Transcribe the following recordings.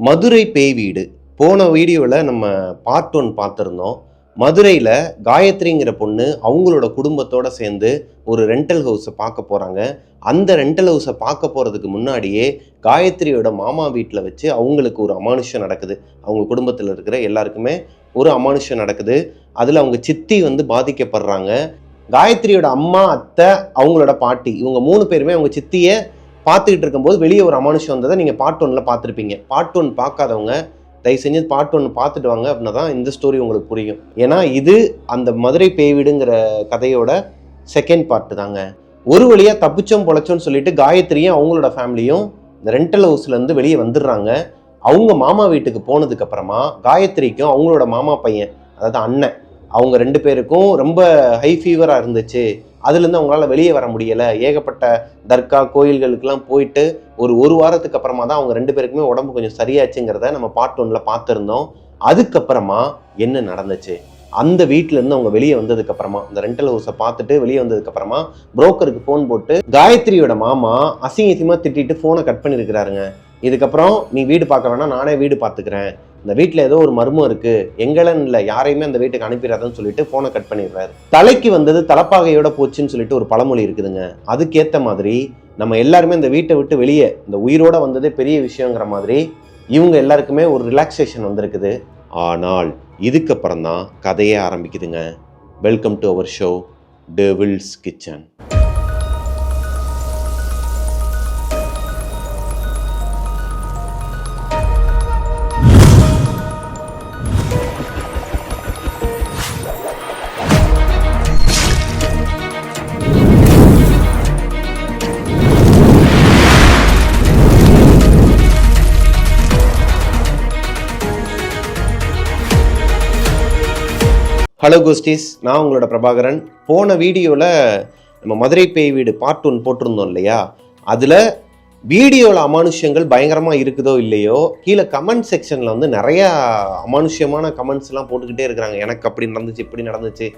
மதுரை பேய் வீடு. போன வீடியோவில் நம்ம பார்ட் 1 பார்த்துருந்தோம். மதுரையில் காயத்ரிங்கிற பொண்ணு அவங்களோட குடும்பத்தோடு சேர்ந்து ஒரு ரெண்டல் ஹவுஸை பார்க்க போகிறாங்க. அந்த ரெண்டல் ஹவுஸை பார்க்க போகிறதுக்கு முன்னாடியே காயத்ரியோட மாமா வீட்டில் வச்சு அவங்களுக்கு ஒரு அமானுஷம் நடக்குது. அவங்க குடும்பத்தில் இருக்கிற எல்லாருக்குமே ஒரு அமானுஷம் நடக்குது. அதில் அவங்க சித்தி பாதிக்கப்படுறாங்க. காயத்ரியோட அம்மா, அத்தை, அவங்களோட பாட்டி, இவங்க 3 பேருமே அவங்க சித்தியை பார்த்துக்கிட்டு இருக்கும்போது வெளியே ஒரு அமானுஷம் வந்ததை நீங்கள் பார்ட் 1 பார்த்துருப்பீங்க. பார்ட் 1 பார்க்காதவங்க தயவு செஞ்சு பார்ட் 1 பார்த்துட்டு வாங்க, அப்படின்னா தான் இந்த ஸ்டோரி உங்களுக்கு புரியும். ஏன்னா இது அந்த மதுரை பேய் வீடுங்கிற கதையோட செகண்ட் பார்ட்டு தாங்க. ஒரு வழியாக தப்பிச்சோம் பொழைச்சோன்னு சொல்லிட்டு காயத்ரியும் அவங்களோட ஃபேமிலியும் இந்த ரெண்டல் ஹவுஸ்லேருந்து வெளியே வந்துடுறாங்க. அவங்க மாமா வீட்டுக்கு போனதுக்கு அப்புறமா காயத்ரிக்கும் அவங்களோட மாமா பையன், அதாவது அண்ணன், அவங்க 2 பேருக்கும் ரொம்ப ஹை ஃபீவராக இருந்துச்சு. அதுலேருந்து அவங்களால வெளியே வர முடியலை. ஏகப்பட்ட தர்கா கோயில்களுக்கெல்லாம் போயிட்டு ஒரு வாரத்துக்கு அப்புறமா தான் அவங்க 2 பேருக்குமே உடம்பு கொஞ்சம் சரியாச்சுங்கிறத நம்ம பார்ட் 1 பார்த்துருந்தோம். அதுக்கப்புறமா என்ன நடந்துச்சு, அந்த வீட்டிலேருந்து அவங்க வெளியே வந்ததுக்கப்புறமா, இந்த ரெண்டல் ஹவுஸை பார்த்துட்டு வெளியே வந்ததுக்கப்புறமா புரோக்கருக்கு ஃபோன் போட்டு காயத்ரியோட மாமா அசிங்கமாக திட்டிட்டு ஃபோனை கட் பண்ணியிருக்கிறாருங்க. இதுக்கப்புறம் நீ வீடு பார்க்க வேணாம், நானே வீடு பார்த்துக்கிறேன், இந்த வீட்டில் ஏதோ ஒரு மர்மம் இருக்கு, எங்களன்னு இல்லை யாரையுமே அந்த வீட்டுக்கு அனுப்பிடாதுன்னு சொல்லிட்டு ஃபோனை கட் பண்ணிடுறாரு. தலைக்கு வந்தது தலப்பாகையோட போச்சுன்னு சொல்லிட்டு ஒரு பழமொழி இருக்குதுங்க. அதுக்கேற்ற மாதிரி நம்ம எல்லாருமே இந்த வீட்டை விட்டு வெளியே இந்த உயிரோட வந்ததே பெரிய விஷயங்கிற மாதிரி இவங்க எல்லாருக்குமே ஒரு ரிலாக்ஸேஷன் வந்திருக்குது. ஆனால் இதுக்கப்புறம் தான் கதையே ஆரம்பிக்குதுங்க. Welcome to our show Devil's Kitchen. Hello ghosties, நான் உங்களோட பிரபாகரன். போன வீடியோவில் நம்ம மதுரை பேய் வீடு பார்ட் 1 போட்டிருந்தோம் இல்லையா? அதில் வீடியோவில் அமானுஷ்யங்கள் பயங்கரமாக இருக்குதோ இல்லையோ, கீழே கமெண்ட் செக்ஷனில் நிறையா அமானுஷ்யமான கமெண்ட்ஸ்லாம் போட்டுக்கிட்டே இருக்கிறாங்க. எனக்கு அப்படி நடந்துச்சு, இப்படி நடந்துச்சு,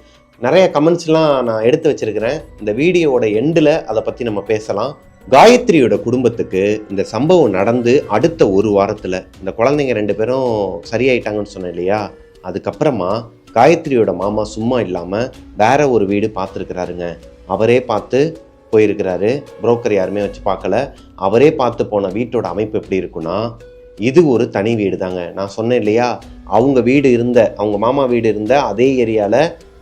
நிறைய கமெண்ட்ஸ்லாம் நான் எடுத்து வச்சிருக்கிறேன். இந்த வீடியோவோட எண்டில் அதை பற்றி நம்ம பேசலாம். காயத்ரியோட குடும்பத்துக்கு இந்த சம்பவம் நடந்து அடுத்த ஒரு வாரத்தில் இந்த குழந்தைங்க 2 பேரும் சரியாயிட்டாங்கன்னு சொன்னேன் இல்லையா? அதுக்கப்புறமா காயத்ரியோட மாமா சும்மா இல்லாமல் வேற ஒரு வீடு பார்த்துருக்கிறாருங்க. அவரே பார்த்து போயிருக்கிறாரு, புரோக்கர் யாருமே வச்சு பார்க்கல. அவரே பார்த்து போன வீட்டோட அமைப்பு எப்படி இருக்குன்னா, இது ஒரு தனி வீடு தாங்க. நான் சொன்னேன் இல்லையா, அவங்க மாமா வீடு இருந்த அதே ஏரியாவில்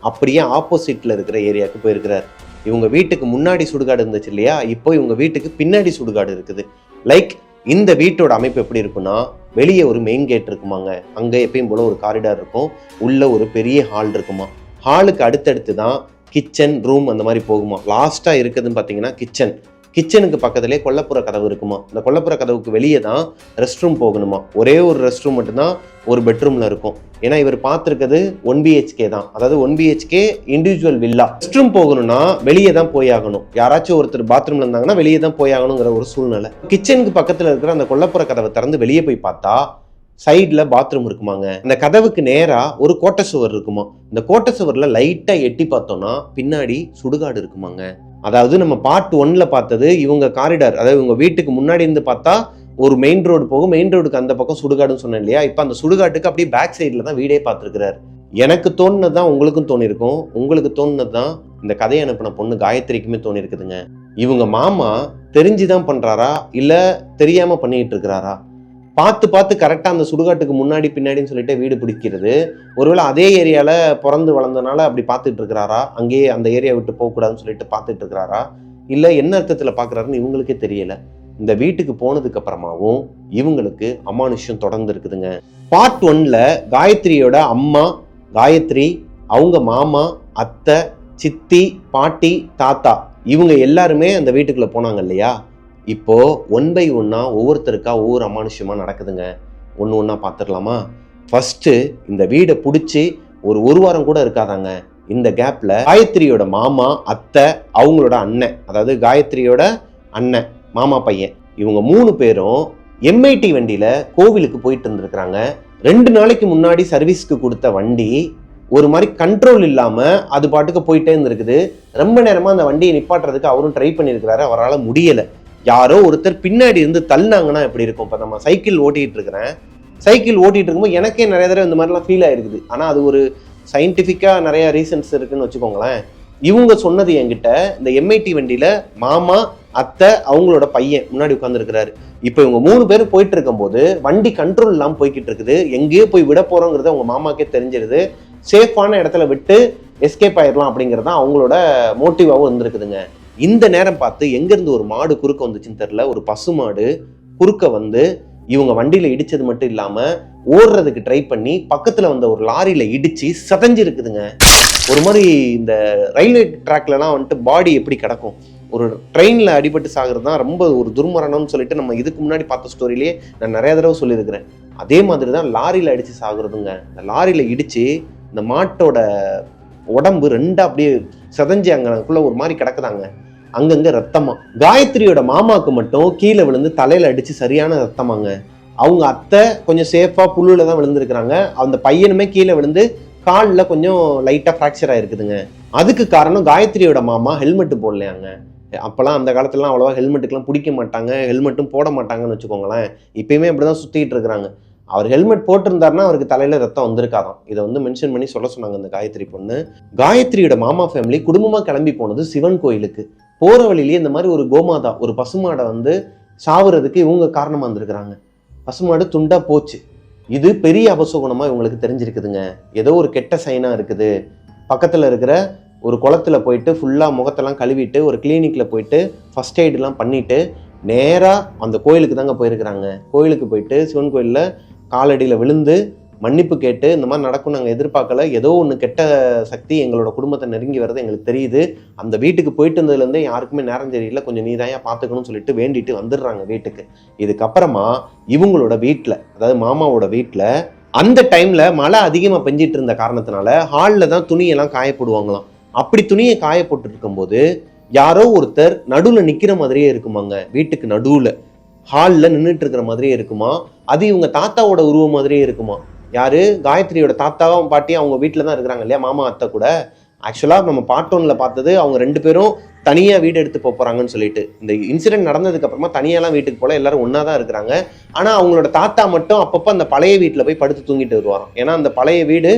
அப்படியே ஆப்போசிட்டில் இருக்கிற ஏரியாவுக்கு போயிருக்கிறார். இவங்க வீட்டுக்கு முன்னாடி சுடுகாடு இருந்துச்சு இல்லையா, இப்போ இவங்க வீட்டுக்கு பின்னாடி சுடுகாடு இருக்குது. இந்த வீட்டோட அமைப்பு எப்படி இருக்குன்னா, வெளியே ஒரு மெயின் கேட் இருக்குமாங்க, அங்கே எப்பயும் போல ஒரு காரிடார் இருக்கும், உள்ள ஒரு பெரிய ஹால் இருக்குமா, ஹாலுக்கு அடுத்தடுத்து தான் கிச்சன், ரூம் அந்த மாதிரி போகுமா. லாஸ்ட்டாக இருக்குதுன்னு பார்த்தீங்கன்னா கிச்சனுக்கு பக்கத்துலேயே கொல்லப்புற கதவு இருக்குமா. இந்த கொல்லப்புற கதவுக்கு வெளியே தான் ரெஸ்ட் ரூம் போகணுமா. ஒரே ஒரு ரெஸ்ட் ரூம் மட்டும்தான் ஒரு பெட்ரூமில் இருக்கும். ஏன்னா இவர் பார்த்துருக்கிறது 1 BHK தான், அதாவது 1 BHK individual villa. Rest room போகணும்னா வெளியே தான் போயாகணும். யாராச்சும் ஒருத்தர் பாத்ரூமில் இருந்தாங்கன்னா வெளியே தான் போயாகணுங்கிற ஒரு சூழ்நிலை. கிச்சனுக்கு பக்கத்தில் இருக்கிற அந்த கொல்லப்புற கதவை திறந்து வெளியே போய் பார்த்தா சைடில் பாத்ரூம் இருக்குமாங்க. இந்த கதவுக்கு நேராக ஒரு கோட்டை சுவர் இருக்குமா. இந்த கோட்டை சுவரில் லைட்டாக எட்டி பார்த்தோன்னா பின்னாடி சுடுகாடு இருக்குமாங்க. அதாவது நம்ம பார்ட் 1 பார்த்தது இவங்க காரிடார், அதாவது இவங்க வீட்டுக்கு முன்னாடி இருந்து பார்த்தா ஒரு மெயின் ரோடு போகும், மெயின் ரோடுக்கு அந்த பக்கம் சுடுகாடுன்னு சொன்னேன் இல்லையா? இப்போ அந்த சுடுகாட்டுக்கு அப்படியே பேக் சைடில் தான் வீடே பார்த்துருக்கிறார். எனக்கு தோணுனது தான் உங்களுக்கும் தோணிருக்கும், உங்களுக்கு தோணுனது தான் இந்த கதையை அனுப்பின பொண்ணு காயத்ரிக்குமே தோணிருக்குதுங்க. இவங்க மாமா தெரிஞ்சுதான் பண்ணுறாரா இல்லை தெரியாமல் பண்ணிக்கிட்டு இருக்கிறாரா? பார்த்து கரெக்டாக அந்த சுடுகாட்டுக்கு முன்னாடி பின்னாடின்னு சொல்லிட்டு வீடு பிடிக்கிறது. ஒருவேளை அதே ஏரியாவில் பிறந்து வளர்ந்தனால அப்படி பார்த்துட்டு இருக்கிறாரா, அங்கேயே அந்த ஏரியா விட்டு போகக்கூடாதுன்னு சொல்லிட்டு பார்த்துட்டு இருக்கிறாரா, இல்லை என்ன அர்த்தத்தில் பார்க்குறாருன்னு இவங்களுக்கே தெரியல. இந்த வீட்டுக்கு போனதுக்கு அப்புறமாவும் இவங்களுக்கு அமானுஷ்யம் தொடர்ந்து இருக்குதுங்க. பார்ட் 1 காயத்ரியோட அம்மா காயத்ரி, அவங்க மாமா, அத்தை, சித்தி, பாட்டி, தாத்தா, இவங்க எல்லாருமே அந்த வீட்டுக்குள்ளே போனாங்க இல்லையா? இப்போ 1 by 1 ஒவ்வொருத்தருக்கா ஒவ்வொரு அமானுஷ்யமாக நடக்குதுங்க. ஒன்று பார்த்துடலாமா? ஃபர்ஸ்ட்டு இந்த வீடை பிடிச்சி ஒரு வாரம் கூட இருக்காதாங்க. இந்த கேப்பில் காயத்ரியோட மாமா, அத்தை, அவங்களோட அண்ணன், அதாவது காயத்ரியோட அண்ணன், மாமா பையன், இவங்க 3 பேரும் MIT வண்டியில் கோவிலுக்கு போயிட்டு இருந்திருக்கிறாங்க. 2 நாளைக்கு முன்னாடி சர்வீஸ்க்கு கொடுத்த வண்டி ஒரு மாதிரி கண்ட்ரோல் இல்லாமல் அது பாட்டுக்கு போயிட்டே இருந்திருக்குது. ரொம்ப நேரமாக அந்த வண்டியை நிப்பாட்டுறதுக்கு அவரும் ட்ரை பண்ணியிருக்கிறாரு, அவரால் முடியலை. யாரோ ஒருத்தர் பின்னாடி இருந்து தள்ளினாங்கன்னா எப்படி இருக்கும்? இப்போ நம்ம சைக்கிள் ஓட்டிகிட்டு இருக்கிறேன், சைக்கிள் ஓட்டிகிட்டு இருக்கும்போது எனக்கே நிறைய தடவை இந்த மாதிரிலாம் ஃபீல் ஆயிருக்குது. ஆனால் அது ஒரு சயின்டிஃபிக்காக நிறைய ரீசன்ஸ் இருக்குன்னு வச்சுக்கோங்களேன். இவங்க சொன்னது என்கிட்ட, இந்த எம்ஐடி வண்டியில் மாமா, அத்தை, அவங்களோட பையன் முன்னாடி உட்காந்துருக்கிறாரு. இப்போ இவங்க 3 பேரும் போயிட்டு இருக்கும்போது வண்டி கண்ட்ரோல் இல்லாமல் போய்கிட்டு இருக்குது. எங்கேயோ போய் விட போகிறோங்கிறது அவங்க மாமாக்கே தெரிஞ்சிருது. சேஃபான இடத்துல விட்டு எஸ்கேப் ஆயிடலாம் அப்படிங்கிறது தான் அவங்களோட மோட்டிவாகவும் இருந்திருக்குதுங்க. இந்த நேரம் பார்த்து எங்கேருந்து ஒரு மாடு குறுக்க வந்துச்சுன்னு தெரில, ஒரு பசு மாடு குறுக்க வந்து இவங்க வண்டியில் இடிச்சது மட்டும் இல்லாமல் ஓடுறதுக்கு ட்ரை பண்ணி பக்கத்தில் வந்த ஒரு லாரியில் இடித்து சதஞ்சிருக்குதுங்க. ஒரு மாதிரி இந்த ரயில்வே ட்ராக்லலாம் வந்துட்டு பாடி எப்படி கிடக்கும், ஒரு ட்ரெயினில் அடிபட்டு சாகிறது தான் ரொம்ப ஒரு துர்மரணம்னு சொல்லிட்டு நம்ம இதுக்கு முன்னாடி பார்த்த ஸ்டோரியிலேயே நான் நிறைய தடவை சொல்லியிருக்கிறேன். அதே மாதிரி தான் லாரியில் அடித்து சாகுறதுங்க. இந்த லாரியில் இடித்து இந்த மாட்டோட உடம்பு ரெண்டாக அப்படியே செதஞ்சு அங்கக்குள்ள ஒரு மாதிரி கிடக்குதாங்க, அங்கங்க ரத்தமா. காயத்ரியோட மாமாவுக்கு மட்டும் கீழே விழுந்து தலையில அடிச்சு சரியான ரத்தமாங்க. அவங்க அத்தை கொஞ்சம் சேஃபா புல்லுல தான் விழுந்திருக்கிறாங்க. அந்த பையனுமே கீழே விழுந்து காலில் கொஞ்சம் லைட்டா ஃப்ராக்சர் ஆயிருக்குதுங்க. அதுக்கு காரணம் காயத்ரியோட மாமா ஹெல்மெட் போடலையாங்க. அப்பெல்லாம் அந்த காலத்துலலாம் அவ்வளோவா ஹெல்மெட்டுக்கெல்லாம் பிடிக்க மாட்டாங்க, ஹெல்மெட்டும் போட மாட்டாங்கன்னு வச்சுக்கோங்களேன். இப்பயுமே அப்படிதான் சுத்திட்டு இருக்கிறாங்க. அவர் ஹெல்மெட் போட்டிருந்தாருன்னா அவருக்கு தலையில ரத்தம் வந்திருக்காதான். இதை வந்து மென்ஷன் பண்ணி சொல்ல சொன்னாங்க அந்த காயத்ரி பொண்ணு. காயத்ரியோட மாமா ஃபேமிலி குடும்பமா கிளம்பி போனது சிவன் கோயிலுக்கு. போற வழியிலேயே இந்த மாதிரி ஒரு கோமாதா, ஒரு பசுமாடை வந்து சாவுறதுக்கு இவங்க காரணமா இருந்திருக்கிறாங்க. பசுமாடு துண்டா போச்சு. இது பெரிய அபசகுணமா இவங்களுக்கு தெரிஞ்சிருக்குதுங்க. ஏதோ ஒரு கெட்ட சைனா இருக்குது. பக்கத்துல இருக்கிற ஒரு குளத்துல போயிட்டு ஃபுல்லா முகத்தெல்லாம் கழுவிட்டு ஒரு கிளினிக்ல போயிட்டு ஃபர்ஸ்ட் எய்ட்லாம் பண்ணிட்டு நேரா அந்த கோயிலுக்கு தாங்க போயிருக்கிறாங்க. கோயிலுக்கு போயிட்டு சிவன் கோயில்ல காலடியில் விழுந்து மன்னிப்பு கேட்டு இந்த மாதிரி நடக்கும் நாங்கள் எதிர்பார்க்கல, ஏதோ ஒன்று கெட்ட சக்தி எங்களோட குடும்பத்தை நெருங்கி வர்றது எங்களுக்கு தெரியுது, அந்த வீட்டுக்கு போயிட்டு இருந்ததுலேருந்தே யாருக்குமே நேரம் தெரியல, கொஞ்சம் நீதாயா பார்த்துக்கணும்னு சொல்லிட்டு வேண்டிட்டு வந்துடுறாங்க வீட்டுக்கு. இதுக்கப்புறமா இவங்களோட வீட்டில், அதாவது மாமாவோட வீட்டில் அந்த டைமில் மழை அதிகமாக பெஞ்சிட்டு இருந்த காரணத்தினால ஹாலில் தான் துணியெல்லாம் காயப்படுவாங்களாம். அப்படி துணியை காயப்பட்டு இருக்கும்போது யாரோ ஒருத்தர் நடுவில் நிற்கிற மாதிரியே இருக்குமாங்க. வீட்டுக்கு நடுவில் ஹாலில் நின்றுட்டு இருக்கிற மாதிரியே இருக்குமா. அது இவங்க தாத்தாவோட உருவம் மாதிரியே இருக்குமா. யாரு? காயத்ரியோட தாத்தாவும் பாட்டியும் அவங்க வீட்டில் தான் இருக்கிறாங்க இல்லையா, மாமா அத்தை கூட. ஆக்சுவலாக நம்ம பார்ட் 1ல் பார்த்தது அவங்க 2 பேரும் தனியாக வீடு எடுத்து போகிறாங்கன்னு சொல்லிட்டு. இந்த இன்சிடென்ட் நடந்ததுக்கு அப்புறமா தனியாலாம் வீட்டுக்கு போல எல்லாரும் ஒன்றா தான் இருக்கிறாங்க. ஆனால் அவங்களோட தாத்தா மட்டும் அப்பப்போ அந்த பழைய வீட்டில் போய் படுத்து தூங்கிட்டு வருவாராம். ஏன்னா அந்த பழைய வீடு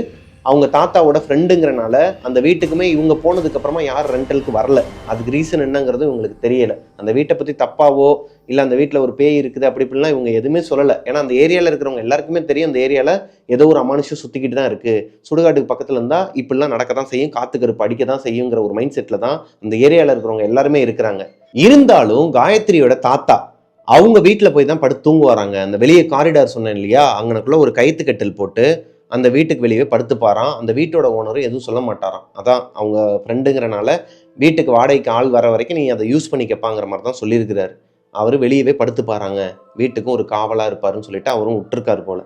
அவங்க தாத்தாவோட ஃப்ரெண்டுங்கிறனால அந்த வீட்டுக்குமே இவங்க போனதுக்கு அப்புறமா யார் ரெண்டலுக்கு வரல. அதுக்கு ரீசன் என்னங்கிறது இவங்களுக்கு தெரியல. அந்த வீட்டை பற்றி தப்பாவோ இல்லை அந்த வீட்டில் ஒரு பேய் இருக்குது அப்படி இப்படிலாம் இவங்க எதுவுமே சொல்லலை. ஏன்னா அந்த ஏரியாவில் இருக்கிறவங்க எல்லாருக்குமே தெரியும் அந்த ஏரியாவில் ஏதோ ஒரு அமானுஷம் சுற்றிக்கிட்டு தான் இருக்குது. சுடுகாட்டுக்கு பக்கத்தில் இருந்தால் இப்படிலாம் நடக்க தான் செய்யும், காத்துக்கருப்பு அடிக்க தான் செய்யுங்கிற ஒரு மைண்ட் செட்டில் தான் அந்த ஏரியாவில் இருக்கிறவங்க எல்லாருமே இருக்கிறாங்க. இருந்தாலும் காயத்ரியோட தாத்தா அவங்க வீட்டில் போய் தான் படுத்து தூங்குவாராங்க. அந்த வெளியே காரிடார் சொன்னேன் இல்லையா, அங்கனக்குள்ள ஒரு கயிற்று கட்டில் போட்டு அந்த வீட்டுக்கு வெளியே படுத்துப்பாராம். அந்த வீட்டோட ஓனரும் எதுவும் சொல்ல மாட்டாராம். அதான் அவங்க ஃப்ரெண்டுங்கிறனால வீட்டுக்கு வாடகைக்கு ஆள் வர வரைக்கும் நீ அதை யூஸ் பண்ணி கேட்பாங்கிற மாதிரி தான் சொல்லியிருக்கிறாரு. அவர் வெளியவே படுத்துப்பாராங்க, வீட்டுக்கும் ஒரு காவலாக இருப்பாருன்னு சொல்லிட்டு அவரும் விட்டுருக்காரு போல.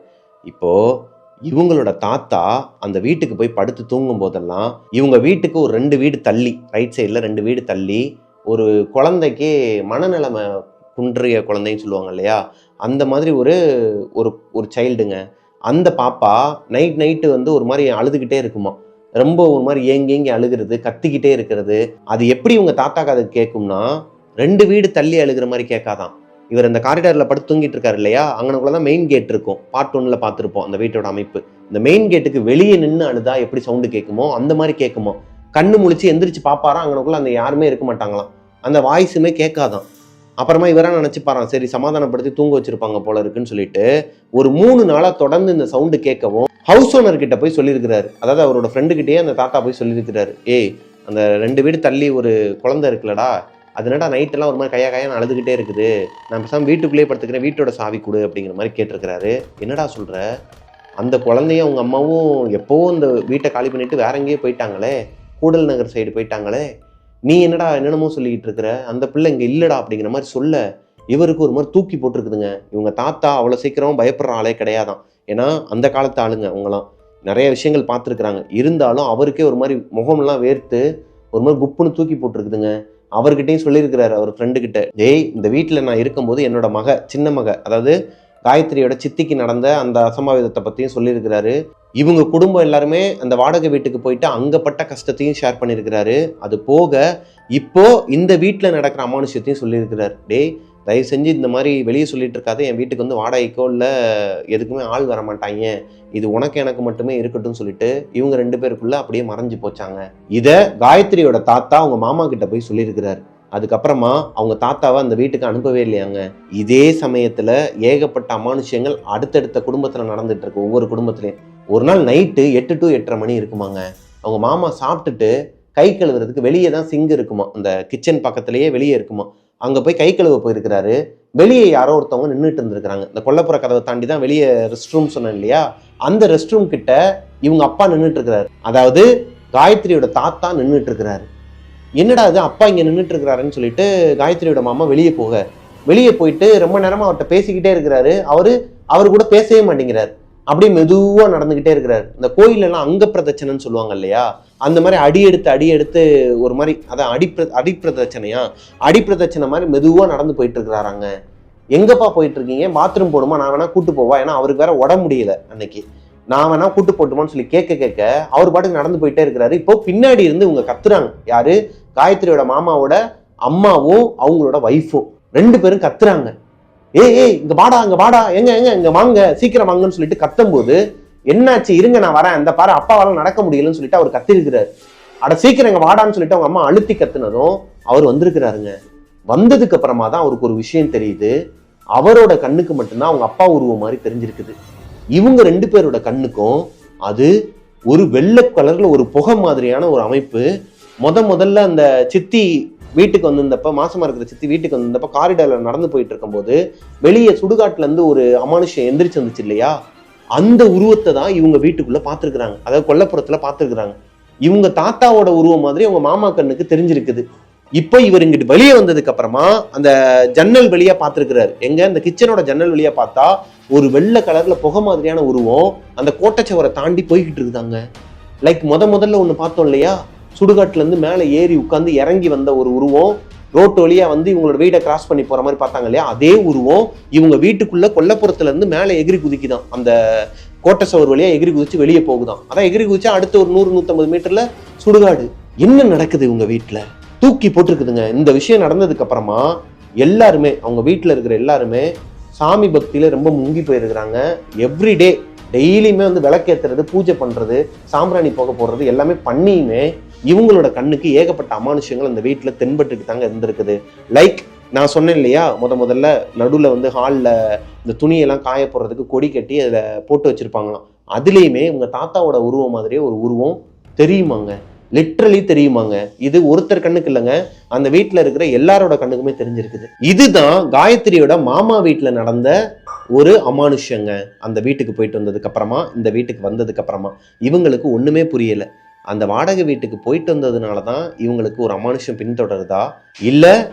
இப்போ இவங்களோட தாத்தா அந்த வீட்டுக்கு போய் படுத்து தூங்கும் போதெல்லாம் இவங்க வீட்டுக்கு ஒரு 2 வீடு தள்ளி, ரைட் சைடில் 2 வீடு தள்ளி ஒரு குழந்தைக்கு மனநிலைமை குன்றிய குழந்தைன்னு சொல்லுவாங்க இல்லையா, அந்த மாதிரி ஒரு ஒரு சைல்டுங்க. அந்த பாப்பா நைட்டு வந்து ஒரு மாதிரி அழுதுகிட்டே இருக்குமா. ரொம்ப ஒரு மாதிரி ஏங்கி அழுகிறது, கத்திக்கிட்டே இருக்கிறது. அது எப்படி உங்க தாத்தாக்கு அது கேட்கும்னா 2 வீடு தள்ளி அழுகிற மாதிரி கேட்காதான். இவர் இந்த காரிடாரில் படுத்து தூங்கிட்டு இருக்காரு இல்லையா, அங்கனக்குள்ளதான் மெயின் கேட் இருக்கும். பார்ட் 1ல் பார்த்துருப்போம் அந்த வீட்டோட அமைப்பு. இந்த மெயின் கேட்டுக்கு வெளியே நின்று அழுதா எப்படி சவுண்டு கேட்குமோ அந்த மாதிரி கேட்குமோ. கண்ணு முழிச்சு எந்திரிச்சு பாப்பாராம், அங்கனக்குள்ள அந்த யாருமே இருக்க மாட்டாங்களாம். அந்த வாய்ஸுமே கேட்காதான். அப்புறமா இவராக நினச்சிப்பாரான், சரி சமாதானப்படுத்தி தூங்க வச்சிருப்பாங்க போல இருக்குன்னு சொல்லிட்டு ஒரு 3 நாளாக தொடர்ந்து இந்த சவுண்டு கேட்கவும் ஹவுஸ் ஓனர் கிட்ட போய் சொல்லியிருக்கிறாரு. அதாவது அவரோட ஃப்ரெண்டுக்கிட்டே அந்த தாத்தா போய் சொல்லியிருக்கிறாரு, ஏய் அந்த 2 வீடு தள்ளி ஒரு குழந்தை இருக்குல்லடா, அதனால நைட்டெல்லாம் ஒரு மாதிரி கையான்னு அழுதுகிட்டே இருக்குது, நான் பேசாமல் வீட்டுக்குள்ளேயே படுத்துக்கிறேன், வீட்டோட சாவி கொடு அப்படிங்கிற மாதிரி கேட்டிருக்கிறாரு. என்னடா சொல்கிற, அந்த குழந்தையும் அவங்க அம்மாவும் எப்போவோ இந்த வீட்டை காலி பண்ணிட்டு வேற எங்கேயோ போயிட்டாங்களே, கூடல் நகர் சைடு போயிட்டாங்களே, நீ என்னடா என்னென்னமோ சொல்லிக்கிட்டு இருக்கிற, அந்த பிள்ளை இங்கே இல்லடா அப்படிங்கிற மாதிரி சொல்ல இவருக்கு ஒரு மாதிரி தூக்கி போட்டிருக்குதுங்க. இவங்க தாத்தா அவ்வளோ சீக்கிரம் பயப்படுற ஆளே கிடையாதான். ஏன்னா அந்த காலத்து ஆளுங்க அவங்களாம் நிறைய விஷயங்கள் பார்த்துருக்குறாங்க. இருந்தாலும் அவருக்கே ஒரு மாதிரி முகம்லாம் வேர்த்து ஒரு மாதிரி குப்புன்னு தூக்கி போட்டிருக்குதுங்க. அவர்கிட்டையும் சொல்லியிருக்கிறாரு அவர் ஃப்ரெண்டுக்கிட்ட, டேய் இந்த வீட்டில் நான் இருக்கும்போது என்னோட சின்ன மக அதாவது காயத்ரியோட சித்திக்கு நடந்த அந்த அசம்பாவிதத்தை பற்றியும் சொல்லியிருக்கிறாரு. இவங்க குடும்பம் எல்லாருமே அந்த வாடகை வீட்டுக்கு போயிட்டு அங்கப்பட்ட கஷ்டத்தையும் ஷேர் பண்ணியிருக்கிறாரு. அது போக இப்போ இந்த வீட்டில் நடக்கிற அமானுஷத்தையும் சொல்லியிருக்கிறார். டேய் தயவு செஞ்சு இந்த மாதிரி வெளியே சொல்லிட்டு இருக்காது, என் வீட்டுக்கு வந்து வாடகைக்கோ இல்லை எதுக்குமே ஆள் வர மாட்டாங்க, இது உனக்கு எனக்கு மட்டுமே இருக்கட்டும் சொல்லிட்டு இவங்க 2 பேருக்குள்ள அப்படியே மறைஞ்சு போச்சாங்க. இதை காயத்ரியோட தாத்தா அவங்க மாமா கிட்ட போய் சொல்லியிருக்கிறாரு. அதுக்கப்புறமா அவங்க தாத்தாவை அந்த வீட்டுக்கு அனுப்பவே இல்லையாங்க. இதே சமயத்துல ஏகப்பட்ட அமானுஷ்யங்கள் அடுத்தடுத்த குடும்பத்துல நடந்துட்டு இருக்கு, ஒவ்வொரு குடும்பத்திலையும். ஒரு நாள் நைட்டு 8 to 8:30 மணி இருக்குமாங்க. அவங்க மாமா சாப்பிட்டுட்டு கை கழுவுறதுக்கு வெளியே தான் சிங்க் இருக்குமா, அந்த கிச்சன் பக்கத்திலேயே வெளியே இருக்குமா, அங்க போய் கை கழுவ போயிருக்கிறாரு. வெளியே யாரோ ஒருத்தவங்க நின்றுட்டு இருந்திருக்கிறாங்க. இந்த கொல்லப்புற கதவை தாண்டி தான் வெளியே ரெஸ்ட் ரூம் சொன்னேன் இல்லையா, அந்த ரெஸ்ட் ரூம் கிட்ட இவங்க அப்பா நின்றுட்டு இருக்கிறாரு. அதாவது காயத்ரியோட தாத்தா நின்றுட்டு இருக்கிறாரு. என்னடா அது அப்பா இங்க நின்றுட்டு இருக்கிறாருன்னு சொல்லிட்டு காயத்ரியோட மாமா வெளியே போயிட்டு ரொம்ப நேரமா அவர்கிட்ட பேசிக்கிட்டே இருக்கிறாரு. அவரு கூட பேசவே மாட்டேங்கிறாரு, அப்படியே மெதுவா நடந்துகிட்டே இருக்கிறாரு. இந்த கோயில் எல்லாம் அங்க பிரதட்சணைன்னு சொல்லுவாங்க இல்லையா, அந்த மாதிரி அடி எடுத்து ஒரு மாதிரி, அதான் அடிப்பிரதட்சணை மாதிரி மெதுவா நடந்து போயிட்டு இருக்கிறாராங்க. எங்கப்பா போயிட்டு இருக்கீங்க, பாத்ரூம் போடுமா, நான் வேணா கூட்டு போவா, ஏன்னா அவருக்கு வேற உடம்பு முடியல அன்னைக்கு, நான் வேணா கூட்டு போட்டுமான்னு சொல்லி கேட்க அவர் பாட்டுக்கு நடந்து போயிட்டே இருக்கிறாரு. இப்போ பின்னாடி இருந்து இவங்க கத்துறாங்க. யாரு? காயத்ரியோட மாமாவோட அம்மாவும் அவங்களோட வைஃபும் 2 பேரும் கத்துறாங்க. ஏய் இங்க வாடா எங்க இங்க வாங்க, சீக்கிரம் வாங்கன்னு சொல்லிட்டு கத்தும் போது, என்னாச்சு இருங்க நான் வரேன், அந்த பாரு அப்பாவால நடக்க முடியலன்னு சொல்லிட்டு அவர் கத்திருக்கிறாரு. அட சீக்கிரம் இங்க வாடான்னு சொல்லிட்டு அவங்க அம்மா அழுத்தி கத்துனதும் அவர் வந்திருக்கிறாருங்க. வந்ததுக்கு அப்புறமா தான் அவருக்கு ஒரு விஷயம் தெரியுது. அவரோட கண்ணுக்கு மட்டும்தான் அவங்க அப்பா உருவம் மாதிரி தெரிஞ்சிருக்குது. இவங்க 2 பேரோட கண்ணுக்கும் அது ஒரு வெள்ளை கலர்ல ஒரு புகை மாதிரியான ஒரு அமைப்பு. முதல்ல அந்த சித்தி வீட்டுக்கு வந்திருந்தப்ப, மாசமா இருக்கிற சித்தி வீட்டுக்கு வந்திருந்தப்ப காரிடார்ல நடந்து போயிட்டு இருக்கும் போது வெளியே சுடுகாட்டுல இருந்து ஒரு அமானுஷம் எந்திரிச்சு வந்துச்சு இல்லையா, அந்த உருவத்தை தான் இவங்க வீட்டுக்குள்ள பாத்துருக்குறாங்க. அதாவது கொல்லப்புறத்துல பாத்துருக்குறாங்க. இவங்க தாத்தாவோட உருவம் மாதிரி அவங்க மாமா கண்ணுக்கு தெரிஞ்சிருக்குது. இப்போ இவர் இங்கிட்டு வெளியே வந்ததுக்கு அப்புறமா அந்த ஜன்னல் வழியா பார்த்துருக்கிறாரு. எங்க அந்த கிச்சனோட ஜன்னல் வழியா பார்த்தா ஒரு வெள்ளை கலர்ல புகை மாதிரியான உருவம் அந்த கோட்டைச்சவரை தாண்டி போய்கிட்டு இருக்குதாங்க. லைக் முதல்ல ஒண்ணு பார்த்தோம் இல்லையா, சுடுகாட்டுல இருந்து மேலே ஏறி உட்காந்து இறங்கி வந்த ஒரு உருவம் ரோட்டு வழியா வந்து இவங்களோட வீடை கிராஸ் பண்ணி போற மாதிரி பார்த்தாங்க இல்லையா, அதே உருவம் இவங்க வீட்டுக்குள்ள கொல்லப்புறத்துல இருந்து மேலே எகிரி குதிக்குதான், அந்த கோட்டை சவர் வழியா எகிரி குதிச்சு வெளியே போகுதான். அதான் எகிரி குதிச்சா அடுத்த ஒரு 100-150 மீட்டர்ல சுடுகாடு. என்ன நடக்குது இவங்க வீட்டுல, தூக்கி போட்டிருக்குதுங்க. இந்த விஷயம் நடந்ததுக்கு அப்புறமா எல்லாருமே, அவங்க வீட்டுல இருக்கிற எல்லாருமே சாமி பக்தியில ரொம்ப முங்கி போயிருக்கிறாங்க. எவ்ரிடே டெய்லியுமே வந்து விளக்கேத்துறது, பூஜை பண்றது, சாம்பிராணி போக போடுறது எல்லாமே பண்ணியுமே இவங்களோட கண்ணுக்கு ஏகப்பட்ட அமானுஷங்கள் அந்த வீட்டுல தென்பட்டுக்கு தாங்க இருந்திருக்குது. லைக் நான் சொன்னேன் இல்லையா, முதல்ல நடுவுல வந்து ஹாலில் இந்த துணியெல்லாம் காய போடுறதுக்கு கொடி கட்டி அதில் போட்டு வச்சிருப்பாங்களாம். அதுலேயுமே உங்க தாத்தாவோட உருவம் மாதிரியே ஒரு உருவம் தெரியுமாங்க, லிட்ரலி தெரியுமாங்க. இது ஒருத்தர் கண்ணுக்கு இல்லைங்க, அந்த வீட்டில் இருக்கிற எல்லாரோட கண்ணுக்குமே தெரிஞ்சிருக்குது. இதுதான் காயத்ரியோட மாமா வீட்டில் நடந்த ஒரு அமானுஷங்க. அந்த வீட்டுக்கு போயிட்டு வந்ததுக்கு அப்புறமா, இந்த வீட்டுக்கு வந்ததுக்கு அப்புறமா இவங்களுக்கு ஒண்ணுமே புரியல. அந்த வாடகை வீட்டுக்கு போயிட்டு வந்ததுனால தான் இவங்களுக்கு ஒரு அமானுஷம் பின்தொடருதா, இல்ல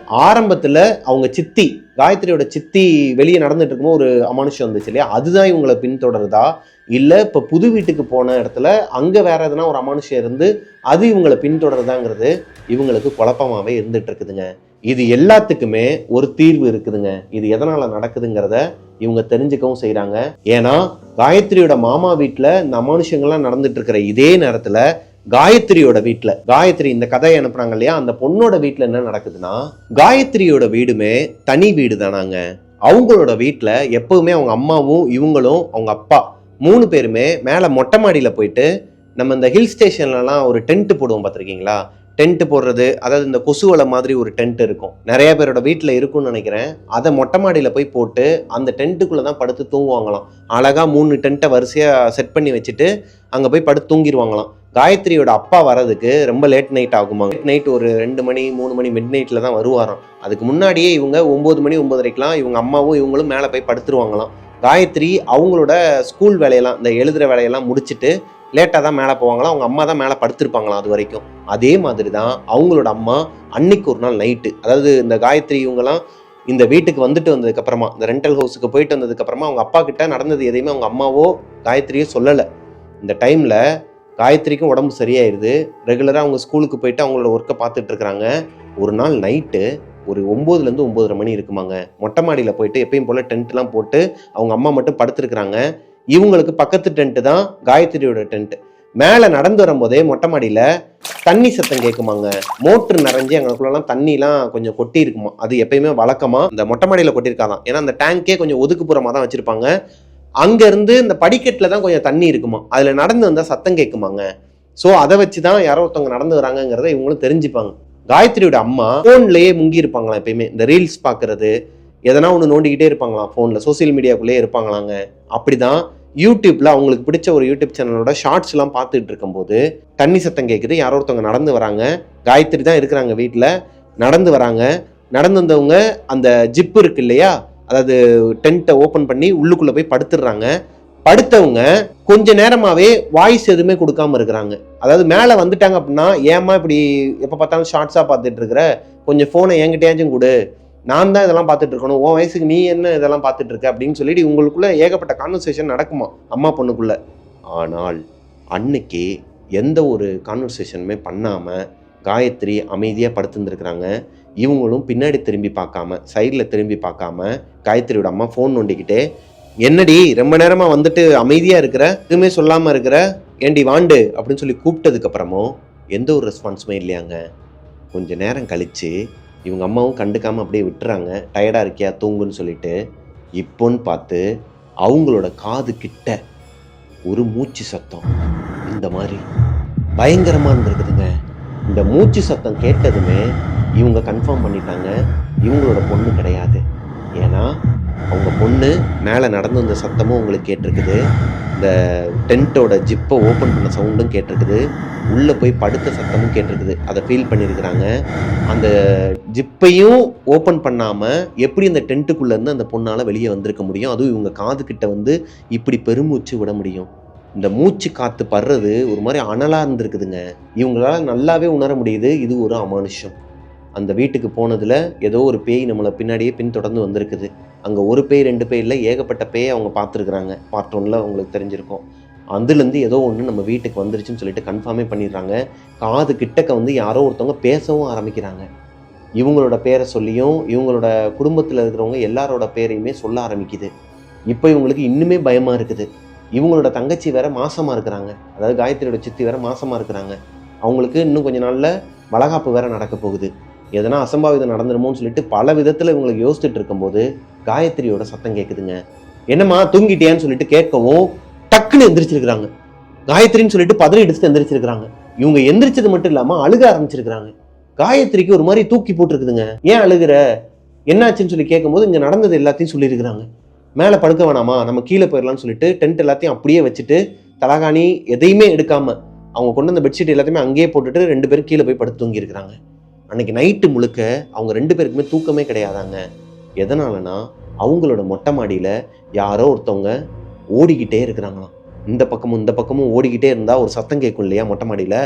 ஆரம்பத்துல அவங்க சித்தி, காயத்ரியோட சித்தி வெளியே நடந்துட்டு இருக்கும்போது ஒரு அமானுஷம் வந்துச்சு இல்லையா, அதுதான் இவங்களை பின்தொடருதா, இல்ல இப்ப புது வீட்டுக்கு போன இடத்துல அங்க வேற எதனா ஒரு அமானுஷம் இருந்து அது இவங்களை பின்தொடருதாங்கிறது இவங்களுக்கு குழப்பமாவே இருந்துட்டு இருக்குதுங்க. இது எல்லாத்துக்குமே ஒரு தீர்வு இருக்குதுங்க. இது எதனால நடக்குதுங்கிறத இவங்க தெரிஞ்சுக்கவும் செய்யறாங்க. ஏன்னா காயத்ரியோட மாமா வீட்டுல இந்த அமானுஷங்கள்லாம் நடந்துட்டு இருக்கிற இதே நேரத்துல காயத்ரியோட வீட்டுல, காயத்ரி இந்த கதையை அனுப்புறாங்க இல்லையா, அந்த பொண்ணோட வீட்டுல என்ன நடக்குதுன்னா, காயத்ரியோட வீடுமே தனி வீடு தானாங்க. அவங்களோட வீட்டுல எப்பவுமே அவங்க அம்மாவும் இவங்களும் அவங்க அப்பா 3 பேருமே மேல மொட்டை மாடியில போயிட்டு, நம்ம இந்த ஹில் ஸ்டேஷன்லலாம் ஒரு டென்ட் போடுவோம் பார்த்துருக்கீங்களா, டென்ட் போடுறது, அதாவது இந்த கொசுவலை மாதிரி ஒரு டென்ட் இருக்கும், நிறைய பேரோட வீட்டில் இருக்கும்னு நினைக்கிறேன். அதை மொட்டை மாடியில் போய் போட்டு அந்த டென்ட்டுக்குள்ளே தான் படுத்து தூங்குவாங்களாம். அழகாக 3 டென்ட்டை வரிசையாக செட் பண்ணி வச்சுட்டு அங்கே போய் படுத்து தூங்கிடுவாங்களாம். காயத்ரியோட அப்பா வரதுக்கு ரொம்ப லேட் நைட் ஆகுமா, நைட் ஒரு 2 மணி 3 மணி மிட் நைட்டில் தான் வருவாராம். அதுக்கு முன்னாடியே இவங்க 9 மணி 9:30க்கெலாம் இவங்க அம்மாவும் இவங்களும் மேலே போய் படுத்துருவாங்களாம். காயத்ரி அவங்களோட ஸ்கூல் வேலையெல்லாம், இந்த எழுதுகிற வேலையெல்லாம் முடிச்சுட்டு லேட்டாக தான் மேலே போவாங்களாம். அவங்க அம்மா தான் மேலே படுத்திருப்பாங்களாம் அது வரைக்கும். அதே மாதிரி தான் அவங்களோட அம்மா அன்னைக்கு ஒரு நாள் நைட்டு, அதாவது இந்த காயத்ரி இவங்கெல்லாம் இந்த வீட்டுக்கு வந்துட்டு வந்ததுக்கப்புறமா, இந்த ரெண்டல் ஹவுஸுக்கு போயிட்டு வந்ததுக்கப்புறமா அவங்க அப்பா கிட்ட நடந்தது எதையுமே அவங்க அம்மாவோ காயத்ரியோ சொல்லலை. இந்த டைமில் காயத்ரிக்கும் உடம்பு சரியாயிருது. ரெகுலராக அவங்க ஸ்கூலுக்கு போயிட்டு அவங்களோட ஒர்க்கை பார்த்துட்டு இருக்கிறாங்க. ஒரு நாள் நைட்டு ஒரு 9லேருந்து 9:30 மணி இருக்குமாங்க. மொட்டை மாடியில் போயிட்டு எப்பயும் போல் டென்ட்லாம் போட்டு அவங்க அம்மா மட்டும் படுத்துருக்குறாங்க. இவங்களுக்கு பக்கத்து டென்ட்டு தான் காயத்ரியோட டென்ட். மேலே நடந்து வரும்போதே மொட்டை மாடியில் தண்ணி சத்தம் கேட்குமாங்க. மோட்ரு நிறைஞ்சி அங்கக்குள்ளலாம் தண்ணிலாம் கொஞ்சம் கொட்டி இருக்குமா. அது எப்பயுமே வழக்கமாக இந்த மொட்டை மாடியில் கொட்டியிருக்காதான். ஏன்னா அந்த டேங்கே கொஞ்சம் ஒதுக்குப்புறமாக தான் வச்சுருப்பாங்க. அங்கேருந்து இந்த படிக்கட்டில் தான் கொஞ்சம் தண்ணி இருக்குமா. அதில் நடந்து வந்தால் சத்தம் கேட்குமாங்க. ஸோ அதை வச்சு தான் யாரோ ஒருத்தவங்க நடந்து வராங்கிறத இவங்களும் தெரிஞ்சுப்பாங்க. காயத்ரியோட அம்மா ஃபோன்லேயே முங்கி இருப்பாங்களாம். எப்பயுமே இந்த ரீல்ஸ் பார்க்கறது, எதனா ஒன்று நோண்டிக்கிட்டே இருப்பாங்களாம். ஃபோனில் சோசியல் மீடியாக்குள்ளேயே இருப்பாங்களாங்க. அப்படிதான் யூடியூப்ல அவங்களுக்கு பிடிச்ச ஒரு யூடியூப் சேனலோட ஷார்ட்ஸ்லாம் பார்த்துட்டு இருக்கும்போது தண்ணி சத்தம் கேட்குது. யாரோ ஒருத்தவங்க நடந்து வராங்க. காயத்ரி தான் இருக்கிறாங்க வீட்டில். நடந்து வராங்க. நடந்து வந்தவங்க அந்த ஜிப்பு இருக்கு இல்லையா, அதாவது டென்ட்டை ஓப்பன் பண்ணி உள்ளுக்குள்ளே போய் படுத்துடுறாங்க. படுத்தவங்க கொஞ்ச நேரமாவே வாய்ஸ் எதுவுமே கொடுக்காம இருக்கிறாங்க. அதாவது மேலே வந்துட்டாங்க அப்படின்னா, ஏமா இப்படி எப்போ பார்த்தாலும் ஷார்ட்ஸாக பார்த்துட்டு இருக்கிற, கொஞ்சம் ஃபோனை என்கிட்டயாச்சும் கொடு, நான் தான் இதெல்லாம் பார்த்துட்டு இருக்கணும், உன் வயசுக்கு நீ என்ன இதெல்லாம் பார்த்துட்டு இருக்க அப்படின்னு சொல்லிட்டு இவங்களுக்குள்ள ஏகப்பட்ட கான்வர்சேஷன் நடக்குமா அம்மா பொண்ணுக்குள்ள. ஆனால் அன்னைக்கு எந்த ஒரு கான்வர்சேஷனுமே பண்ணாமல் காயத்ரி அமைதியாக படுத்துருந்துருக்குறாங்க. இவங்களும் பின்னாடி திரும்பி பார்க்காம, சைடில் திரும்பி பார்க்காம காயத்ரியோட அம்மா ஃபோன் நோண்டிக்கிட்டே, என்னடி ரொம்ப நேரமாக வந்துட்டு அமைதியாக இருக்கிற, எதுவுமே சொல்லாமல் இருக்கிற, ஏண்டி வாண்டு அப்படின்னு சொல்லி கூப்பிட்டதுக்கு அப்புறமும் எந்த ஒரு ரெஸ்பான்ஸுமே இல்லையாங்க. கொஞ்சம் நேரம் கழித்து இவங்க அம்மாவும் கண்டுக்காமல் அப்படியே விட்டுறாங்க. டயர்டாக இருக்கியா தூங்குன்னு சொல்லிட்டு. இப்போன்னு பார்த்து அவங்களோட காது கிட்ட ஒரு மூச்சு சத்தம் இந்த மாதிரி பயங்கரமாக இருந்திருக்குதுங்க. இந்த மூச்சு சத்தம் கேட்டதுமே இவங்க கன்ஃபார்ம் பண்ணிட்டாங்க, இவங்களோட பொண்ணு கிடையாது. ஏன்னா அவங்க பொண்ணு மேலே நடந்து வந்த சத்தமும் உங்களுக்கு கேட்டிருக்குது, இந்த டென்ட்டோட ஜிப்பை ஓப்பன் பண்ண சவுண்டும் கேட்டிருக்குது, உள்ளே போய் படுத்த சத்தமும் கேட்டிருக்குது. அதை ஃபீல் பண்ணியிருக்கிறாங்க. அந்த ஜிப்பையும் ஓப்பன் பண்ணாமல் எப்படி அந்த டென்ட்டுக்குள்ளேருந்து அந்த பொண்ணால் வெளியே வந்திருக்க முடியும்? அதுவும் இவங்க காதுகிட்ட வந்து இப்படி பெருமூச்சு விட முடியும். இந்த மூச்சு காற்று படுறது ஒரு மாதிரி அனலாக இருந்திருக்குதுங்க. இவங்களால நல்லாவே உணர முடியுது இது ஒரு அமானுஷம். அந்த வீட்டுக்கு போனதில் ஏதோ ஒரு பேய் நம்மளை பின்னாடியே பின்தொடர்ந்து வந்திருக்குது. அங்கே ஒரு பேய் 2 பேய் இல்லை, ஏகப்பட்ட பேயை அவங்க பார்த்துருக்குறாங்க. பார்ட் 1ல் அவங்களுக்கு தெரிஞ்சிருக்கும். அதுலேருந்து ஏதோ ஒன்று நம்ம வீட்டுக்கு வந்துருச்சுன்னு சொல்லிட்டு கன்ஃபார்மே பண்ணிடுறாங்க. காது கிட்டக்க வந்து யாரோ ஒருத்தவங்க பேசவும் ஆரம்பிக்கிறாங்க. இவங்களோட பேரை சொல்லியும் இவங்களோட குடும்பத்தில் இருக்கிறவங்க எல்லாரோட பேரையுமே சொல்ல ஆரம்பிக்குது. இப்போ இவங்களுக்கு இன்னுமே பயமாக இருக்குது. இவங்களோட தங்கச்சி வேற மாசமாக இருக்கிறாங்க. அதாவது காயத்ரியோட சித்தி வேற மாசமாக இருக்கிறாங்க. அவங்களுக்கு இன்னும் கொஞ்ச நாளில் வளகாப்பு வேற நடக்க போகுது. எதனா அசம்பாவிதம் நடந்துருமோன்னு சொல்லிட்டு பல விதத்தில் இவங்களுக்கு யோசிச்சுட்டு இருக்கும்போது காயத்ரியோட சத்தம் கேட்குதுங்க. என்னம்மா தூங்கிட்டியான்னு சொல்லிட்டு கேட்கவும் டக்குன்னு எந்திரிச்சிருக்கிறாங்க. காயத்ரின்னு சொல்லிட்டு பதறி அடிச்சுட்டு எந்திரிச்சிருக்கிறாங்க. இவங்க எந்திரிச்சது மட்டும் இல்லாமல் அழுக ஆரம்பிச்சிருக்கிறாங்க. காயத்ரிக்கு ஒரு மாதிரி தூக்கி போட்டிருக்குதுங்க. ஏன் அழுகிற, என்னாச்சுன்னு சொல்லி கேட்கும்போது இங்கே நடந்தது எல்லாத்தையும் சொல்லியிருக்கிறாங்க. மேலே படுக்க வேணாமா, நம்ம கீழே போயிடலாம்னு சொல்லிட்டு டென்ட் எல்லாத்தையும் அப்படியே வச்சுட்டு தலகாணி எதையுமே எடுக்காம அவங்க கொண்டு வந்த பெட்ஷீட் எல்லாத்தையுமே அங்கேயே போட்டுட்டு 2 பேரும் கீழே போய் படுத்து தூங்கி இருக்கிறாங்க. அன்னைக்கு நைட்டு முழுக்க அவங்க 2 பேருக்குமே தூக்கமே கிடையாதாங்க. எதனாலனா அவங்களோட மொட்டை மாடியில் யாரோ ஒருத்தவங்க ஓடிக்கிட்டே இருக்கிறாங்களாம். இந்த பக்கமும் ஓடிக்கிட்டே இருந்தால் ஒரு சத்தம் கேட்கும் இல்லையா மொட்டை மாடியில்,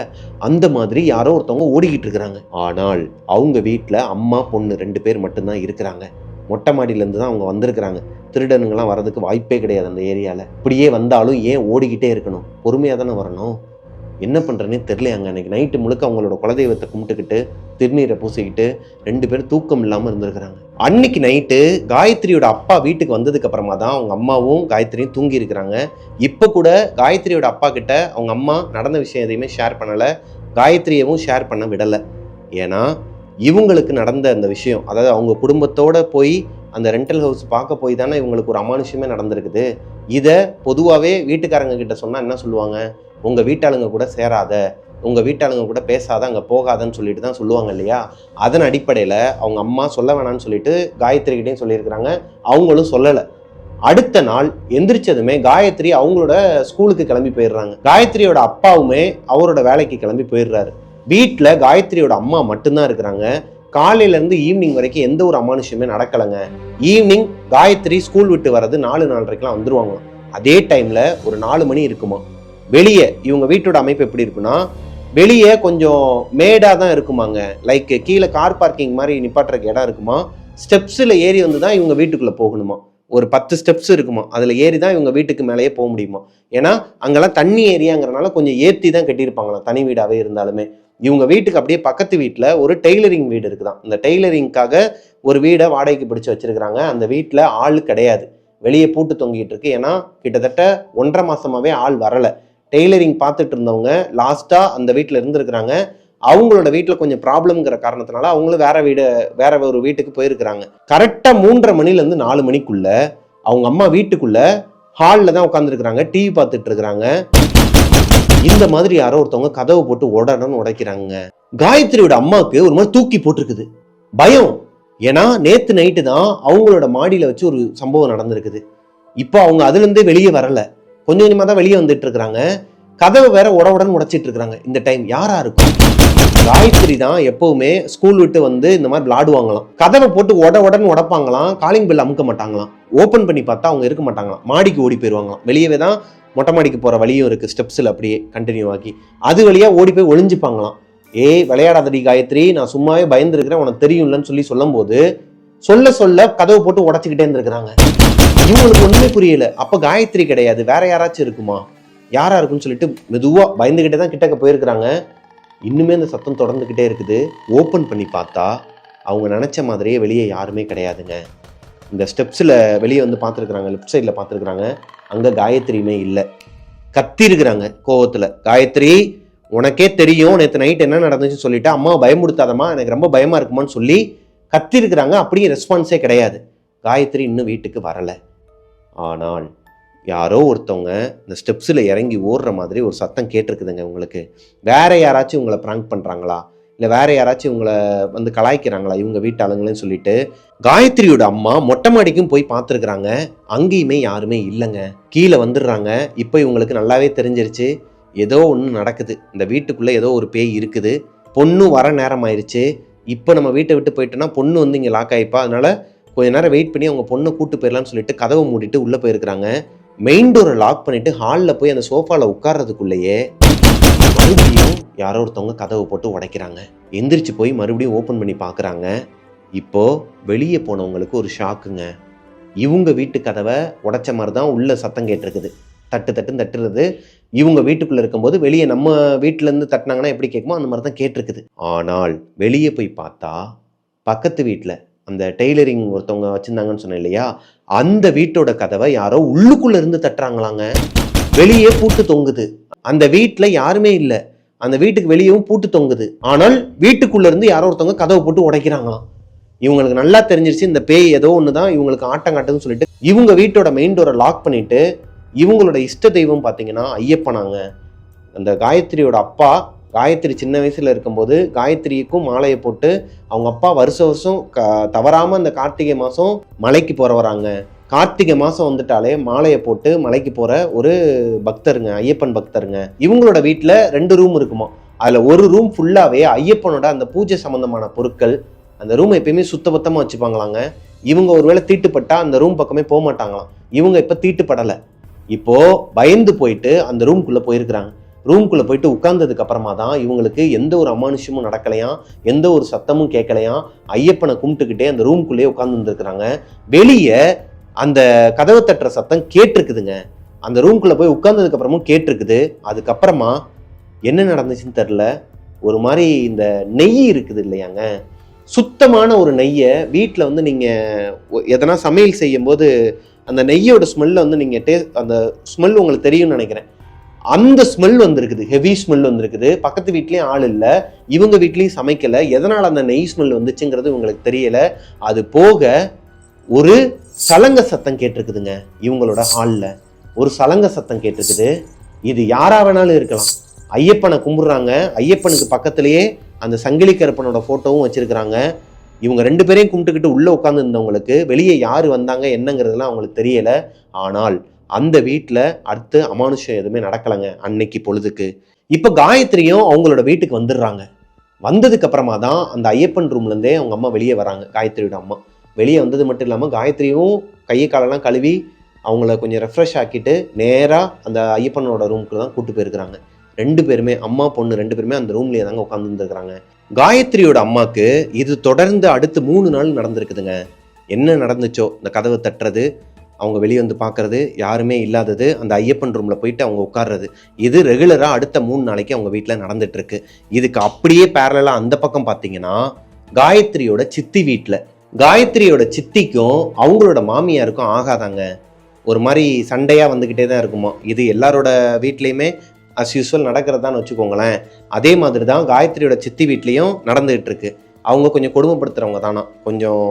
அந்த மாதிரி யாரோ ஒருத்தவங்க ஓடிக்கிட்டு இருக்கிறாங்க. ஆனால் அவங்க வீட்டில் அம்மா பொண்ணு 2 பேர் மட்டும்தான் இருக்கிறாங்க. மொட்டை மாடியிலேருந்து தான் அவங்க வந்திருக்கிறாங்க. திருடனுங்கெல்லாம் வரதுக்கு வாய்ப்பே கிடையாது அந்த ஏரியாவில். இப்படியே வந்தாலும் ஏன் ஓடிக்கிட்டே இருக்கணும், பொறுமையாக தானே வரணும். என்ன பண்ணுறேன்னே தெரியலையாங்க. அன்றைக்கி நைட்டு முழுக்க அவங்களோட குலதெய்வத்தை கும்பிட்டுக்கிட்டு திருநீரை பூசிக்கிட்டு 2 பேரும் தூக்கம் இல்லாமல் இருந்திருக்கிறாங்க. அன்னைக்கு நைட்டு காயத்ரியோட அப்பா வீட்டுக்கு வந்ததுக்கு அப்புறமா தான் அவங்க அம்மாவும் காயத்ரியும் தூங்கி இருக்கிறாங்க. இப்போ கூட காயத்ரியோட அப்பா கிட்ட அவங்க அம்மா நடந்த விஷயம் எதையுமே ஷேர் பண்ணலை, காயத்ரியவும் ஷேர் பண்ண விடலை. ஏன்னா இவங்களுக்கு நடந்த அந்த விஷயம், அதாவது அவங்க குடும்பத்தோடு போய் அந்த ரெண்டல் ஹவுஸ் பார்க்க போய் தானே இவங்களுக்கு ஒரு அமானுஷமே நடந்திருக்குது. இதை பொதுவாகவே வீட்டுக்காரங்க கிட்ட சொன்னால் என்ன சொல்லுவாங்க, உங்கள் வீட்டாளுங்க கூட சேராத, உங்கள் வீட்டாளுங்க கூட பேசாத, அங்கே போகாதன்னு சொல்லிட்டு தான் சொல்லுவாங்க இல்லையா. அதன் அடிப்படையில் அவங்க அம்மா சொல்ல வேணான்னு சொல்லிட்டு காயத்ரிகிட்டையும் சொல்லியிருக்கிறாங்க. அவங்களும் சொல்லலை. அடுத்த நாள் எந்திரிச்சதுமே காயத்ரி அவங்களோட ஸ்கூலுக்கு கிளம்பி போயிடுறாங்க. காயத்ரியோட அப்பாவுமே அவரோட வேலைக்கு கிளம்பி போயிடுறாரு. வீட்டில் காயத்ரியோட அம்மா மட்டும்தான் இருக்கிறாங்க. காலையிலேருந்து ஈவினிங் வரைக்கும் எந்த ஒரு அமானுஷமே நடக்கலைங்க. ஈவினிங் காயத்ரி ஸ்கூல் விட்டு வர்றது 4-4:30 வந்துருவாங்க. அதே டைமில் ஒரு 4 மணி இருக்குமா. வெளியே இவங்க வீட்டோட அமைப்பு எப்படி இருக்குன்னா, வெளியே கொஞ்சம் மேடாக தான் இருக்குமாங்க. லைக் கீழே கார் பார்க்கிங் மாதிரி நிப்பாட்டுறக்கு இடம் இருக்குமா. ஸ்டெப்ஸில் ஏறி வந்து தான் இவங்க வீட்டுக்குள்ளே போகணுமா. ஒரு 10 ஸ்டெப்ஸ் இருக்குமா. அதில் ஏறி தான் இவங்க வீட்டுக்கு மேலேயே போக முடியுமா. ஏன்னா அங்கெல்லாம் தண்ணி ஏரியாங்கிறனால கொஞ்சம் ஏற்றி தான் கட்டியிருப்பாங்களாம், தனி வீடாகவே இருந்தாலுமே. இவங்க வீட்டுக்கு அப்படியே பக்கத்து வீட்டில் ஒரு டெய்லரிங் வீடு இருக்குதான். இந்த டெய்லரிங்காக ஒரு வீடை வாடகைக்கு பிடிச்சி வச்சிருக்கிறாங்க. அந்த வீட்டில் ஆள் கிடையாது, வெளியே பூட்டு தொங்கிட்டு இருக்கு. ஏன்னா கிட்டத்தட்ட 1.5 மாசமாவே ஆள் வரலை. டெய்லரிங் பார்த்துட்டு இருந்தவங்க லாஸ்ட்டாக அந்த வீட்டில் இருந்திருக்கிறாங்க. அவங்களோட வீட்டில் கொஞ்சம் ப்ராப்ளம்ங்கிற காரணத்தினால அவங்களும் வேற ஒரு வீட்டுக்கு போயிருக்கிறாங்க. கரெக்டாக 3:30 மணிலேருந்து 4 மணிக்குள்ள அவங்க அம்மா வீட்டுக்குள்ள ஹாலில் தான் உட்காந்துருக்குறாங்க, டிவி பார்த்துட்டு இருக்கிறாங்க. இந்த மாதிரி யாரோ ஒருத்தவங்க கதவை போட்டு உடைக்கிறாங்க. காயத்ரியோட அம்மாவுக்கு ஒரு மாதிரி தூக்கி போட்டிருக்குது, பயம். ஏன்னா நேத்து நைட்டு தான் அவங்களோட மாடியில வச்சு ஒரு சம்பவம் நடந்திருக்குது. இப்போ அவங்க அதுல இருந்தே வெளியே வரல, கொஞ்சம் கொஞ்சமா தான் வெளியே வந்துட்டு இருக்கிறாங்க. கதவை வேற உடவுடன் உடைச்சிட்டு இருக்கிறாங்க. இந்த டைம் யாரா இருக்கும்? காயத்ரி தான் எப்பவுமே ஸ்கூல் விட்டு வந்து இந்த மாதிரி விளாடுவாங்களாம். கதவை போட்டு உடவுடன் உடைப்பாங்களாம், காலிங் பெல் அமுக்க மாட்டாங்களாம். ஓப்பன் பண்ணி பார்த்தா அவங்க இருக்க மாட்டாங்களாம், மாடிக்கு ஓடி போயிருவாங்களாம். வெளியவே தான் மொட்டை மாடிக்கு போற வழியும் இருக்கு, ஸ்டெப்ஸ்ல அப்படியே கண்டினியூ ஆகி அது வழியா ஓடி போய் ஒளிஞ்சுப்பாங்களாம். விளையாடாதடி காயத்ரி, நான் சும்மாவே பயந்துருக்கிறேன், உனக்கு தெரியும்லன்னு சொல்லும் போது சொல்ல கதவை போட்டு உடச்சிக்கிட்டே இருந்திருக்கிறாங்க. இவங்களுக்கு ஒண்ணுமே புரியல. அப்ப காயத்ரி கிடையாது, வேற யாராச்சும் இருக்குமா, யாரா இருக்குன்னு சொல்லிட்டு மெதுவா பயந்துகிட்டே தான் கிட்டக்க போயிருக்கிறாங்க. இன்னுமே அந்த சத்தம் தொடர்ந்துகிட்டே இருக்குது. ஓப்பன் பண்ணி பார்த்தா அவங்க நினைச்ச மாதிரியே வெளியே யாருமே கிடையாதுங்க. இந்த ஸ்டெப்ஸில் வெளியே வந்து பார்த்துருக்குறாங்க, லெஃப்ட் சைடில் பார்த்துருக்குறாங்க, அங்கே காயத்ரியுமே இல்லை. கத்திருக்கிறாங்க கோவத்தில், காயத்ரி உனக்கே தெரியும் நேற்று நைட் என்ன நடந்துச்சுன்னு சொல்லிட்டு அம்மாவை பயமுடுத்தாதம்மா, எனக்கு ரொம்ப பயமாக இருக்குமான்னு சொல்லி கத்திருக்கிறாங்க. அப்படியே ரெஸ்பான்ஸே கிடையாது. காயத்ரி இன்னும் வீட்டுக்கு வரலை. ஆனால் யாரோ ஒருத்தவங்க இந்த ஸ்டெப்ஸில் இறங்கி ஓடுற மாதிரி ஒரு சத்தம் கேட்டிருக்குதுங்க உங்களுக்கு. வேற யாராச்சும் உங்களை ப்ராங்க் பண்ணுறாங்களா, இல்லை வேற யாராச்சும் இவங்களை வந்து கலாய்க்கிறாங்களா இவங்க வீட்டாளுங்களேன்னு சொல்லிட்டு காயத்ரியோட அம்மா மொட்டை மாடிக்கும் போய் பார்த்துருக்குறாங்க. அங்கேயுமே யாருமே இல்லைங்க. கீழே வந்துடுறாங்க. இப்போ இவங்களுக்கு நல்லாவே தெரிஞ்சிருச்சு, ஏதோ ஒன்று நடக்குது, இந்த வீட்டுக்குள்ளே ஏதோ ஒரு பேய் இருக்குது. பொண்ணு வர நேரம் ஆயிடுச்சு. இப்போ நம்ம வீட்டை விட்டு போயிட்டோன்னா பொண்ணு வந்து இங்கே லாக் ஆகிப்பா, அதனால கொஞ்ச நேரம் வெயிட் பண்ணி அவங்க பொண்ணை கூட்டு போயிடலான்னு சொல்லிட்டு கதவை மூடிட்டு உள்ளே போயிருக்கிறாங்க. மெயின் டோரை லாக் பண்ணிட்டு ஹாலில் போய் அந்த சோஃபாவில் உட்கார்றதுக்குள்ளேயே மறுபடியும் யாரோ ஒருத்தவங்க கதவை போட்டு உடைக்கிறாங்க. எந்திரிச்சு போய் மறுபடியும் ஓப்பன் பண்ணி பார்க்குறாங்க. இப்போ வெளியே போனவங்களுக்கு ஒரு ஷாக்குங்க. இவங்க வீட்டு கதவை உடைச்ச மாதிரி தான் உள்ள சத்தம் கேட்டிருக்குது, தட்டுறது. இவங்க வீட்டுக்குள்ளே இருக்கும்போது வெளியே நம்ம வீட்டிலேருந்து தட்டினாங்கன்னா எப்படி கேட்குமோ அந்த மாதிரி தான் கேட்டிருக்குது. ஆனால் வெளியே போய் பார்த்தா பக்கத்து வீட்டில் அந்த டெய்லரிங் ஒருத்தவங்க வச்சுருந்தாங்கன்னு சொன்னேன் இல்லையா, அந்த வீட்டோட கதவை யாரோ உள்ளுக்குள்ளே இருந்து தட்டுறாங்களாங்க. வெளியே பூட்டு தொங்குது. அந்த வீட்டில் யாருமே இல்லை, அந்த வீட்டுக்கு வெளியவும் பூட்டு தொங்குது. ஆனால் வீட்டுக்குள்ள இருந்து யாரோ ஒருத்தவங்க கதவை போட்டு உடைக்கிறாங்களாம். இவங்களுக்கு நல்லா தெரிஞ்சிருச்சு இந்த பேய் ஏதோ ஒன்று தான் இவங்களுக்கு ஆட்டம் காட்டுதுன்னு சொல்லிட்டு இவங்க வீட்டோட மெயின் டோரை லாக் பண்ணிட்டு இவங்களோட இஷ்ட தெய்வம் பார்த்தீங்கன்னா ஐயப்பனாங்க. அந்த காயத்ரியோட அப்பா, காயத்ரி சின்ன வயசுல இருக்கும்போது காயத்ரிக்கும் மாலையை போட்டு அவங்க அப்பா வருஷம் தவறாம அந்த கார்த்திகை மாதம் மலைக்கு போறவராங்க. கார்த்திகை மாதம் வந்துட்டாலே மாலையை போட்டு மலைக்கு போற ஒரு பக்தருங்க, ஐயப்பன் பக்தருங்க. இவங்களோட வீட்டில் 2 ரூம் இருக்குமா. அதுல ஒரு ரூம் ஃபுல்லாவே ஐயப்பனோட அந்த பூஜை சம்பந்தமான பொருட்கள். அந்த ரூம் எப்பயுமே சுத்தபத்தமா வச்சுப்பாங்களாங்க. இவங்க ஒருவேளை தீட்டுப்பட்டா அந்த ரூம் பக்கமே போக மாட்டாங்களாம். இவங்க இப்ப தீட்டுப்படலை. இப்போ பயந்து போயிட்டு அந்த ரூம்குள்ள போயிருக்கிறாங்க. ரூம்குள்ளே போயிட்டு உட்கார்ந்ததுக்கு அப்புறமா தான் இவங்களுக்கு எந்த ஒரு அமானுஷ்யமும் நடக்கலையாம், எந்த ஒரு சத்தமும் கேட்கலையாம். ஐயப்பனை கும்பிட்டுக்கிட்டே அந்த ரூம்குள்ளேயே உட்கார்ந்து இருந்திருக்கிறாங்க. வெளியே அந்த கதவை தட்டுற சத்தம் கேட்டிருக்குதுங்க. அந்த ரூம்குள்ளே போய் உட்கார்ந்ததுக்கு அப்புறமும் கேட்டிருக்குது. அதுக்கப்புறமா என்ன நடந்துச்சுன்னு தெரில, ஒரு மாதிரி இந்த நெய் இருக்குது இல்லையாங்க, சுத்தமான ஒரு நெய்யை வீட்டில் வந்து நீங்கள் எதனா சமையல் செய்யும் போது அந்த நெய்யோட ஸ்மெல்ல வந்து நீங்கள் அந்த ஸ்மெல் உங்களுக்கு தெரியும்னு நினைக்கிறேன். அந்த ஸ்மெல் வந்திருக்குது, ஹெவி ஸ்மெல் வந்திருக்குது. பக்கத்து வீட்லேயும் ஆள் இல்லை, இவங்க வீட்லேயும் சமைக்கலை. எதனால் அந்த நெய் ஸ்மெல் வந்துச்சுங்கிறது உங்களுக்கு தெரியல. அது போக ஒரு சலங்க சத்தம் கேட்டிருக்குதுங்க. இவங்களோட ஹாலில் ஒரு சலங்க சத்தம் கேட்டிருக்குது. இது யாரா வேணாலும் இருக்கலாம். ஐயப்பனை கும்பிடுறாங்க. ஐயப்பனுக்கு பக்கத்திலேயே அந்த சங்கிலி கருப்பனோட ஃபோட்டோவும் வச்சிருக்கிறாங்க. இவங்க 2 பேரையும் கும்பிட்டுக்கிட்டு உள்ளே உட்காந்து இருந்தவங்களுக்கு வெளியே யார் வந்தாங்க என்னங்கிறதுலாம் அவங்களுக்கு தெரியலை. ஆனால் அந்த வீட்டில் அடுத்து அமானுஷம் எதுவுமே நடக்கலைங்க அன்னைக்கு பொழுதுக்கு. இப்போ காயத்ரியும் அவங்களோட வீட்டுக்கு வந்துடுறாங்க. வந்ததுக்கு அப்புறமா தான் அந்த ஐயப்பன் ரூம்லேருந்தே அவங்க அம்மா வெளியே வராங்க. காயத்ரியோட அம்மா வெளியே வந்தது மட்டும் இல்லாமல் காயத்ரியும் கையை காலெல்லாம் கழுவி அவங்கள கொஞ்சம் ரெஃப்ரெஷ் ஆக்கிட்டு நேராக அந்த ஐயப்பனோட ரூமுக்கு தான் கூப்பிட்டு போயிருக்கிறாங்க. 2 பேருமே, அம்மா பொண்ணு 2 பேருமே அந்த ரூம்லேயே தாங்க உட்காந்து இருந்துருக்குறாங்க. காயத்ரியோட அம்மாவுக்கு இது தொடர்ந்து அடுத்து 3 நாள் நடந்திருக்குதுங்க. என்ன நடந்துச்சோ, இந்த கதவை தட்டுறது, அவங்க வெளியே வந்து பார்க்கறது, யாருமே இல்லாதது, அந்த ஐயப்பன் ரூமில் போயிட்டு அவங்க உட்கார்றது, இது ரெகுலராக அடுத்த 3 நாளைக்கு அவங்க வீட்டில் நடந்துட்டு இருக்கு. இதுக்கு அப்படியே பேரலாக அந்த பக்கம் பார்த்தீங்கன்னா காயத்ரியோட சித்தி வீட்டில், காயத்ரியோட சித்திக்கும் அவங்களோட மாமியாருக்கும் ஆகாதாங்க. ஒரு மாதிரி சண்டையாக வந்துக்கிட்டே தான் இருக்குமா. இது எல்லாரோட வீட்லேயுமே அஸ் யூஸ்வல் நடக்கிறதான்னு வச்சுக்கோங்களேன். அதே மாதிரி தான் காயத்ரியோட சித்தி வீட்லேயும் நடந்துகிட்டு இருக்கு. அவங்க கொஞ்சம் கொடுமைப்படுத்துறவங்க தானா, கொஞ்சம்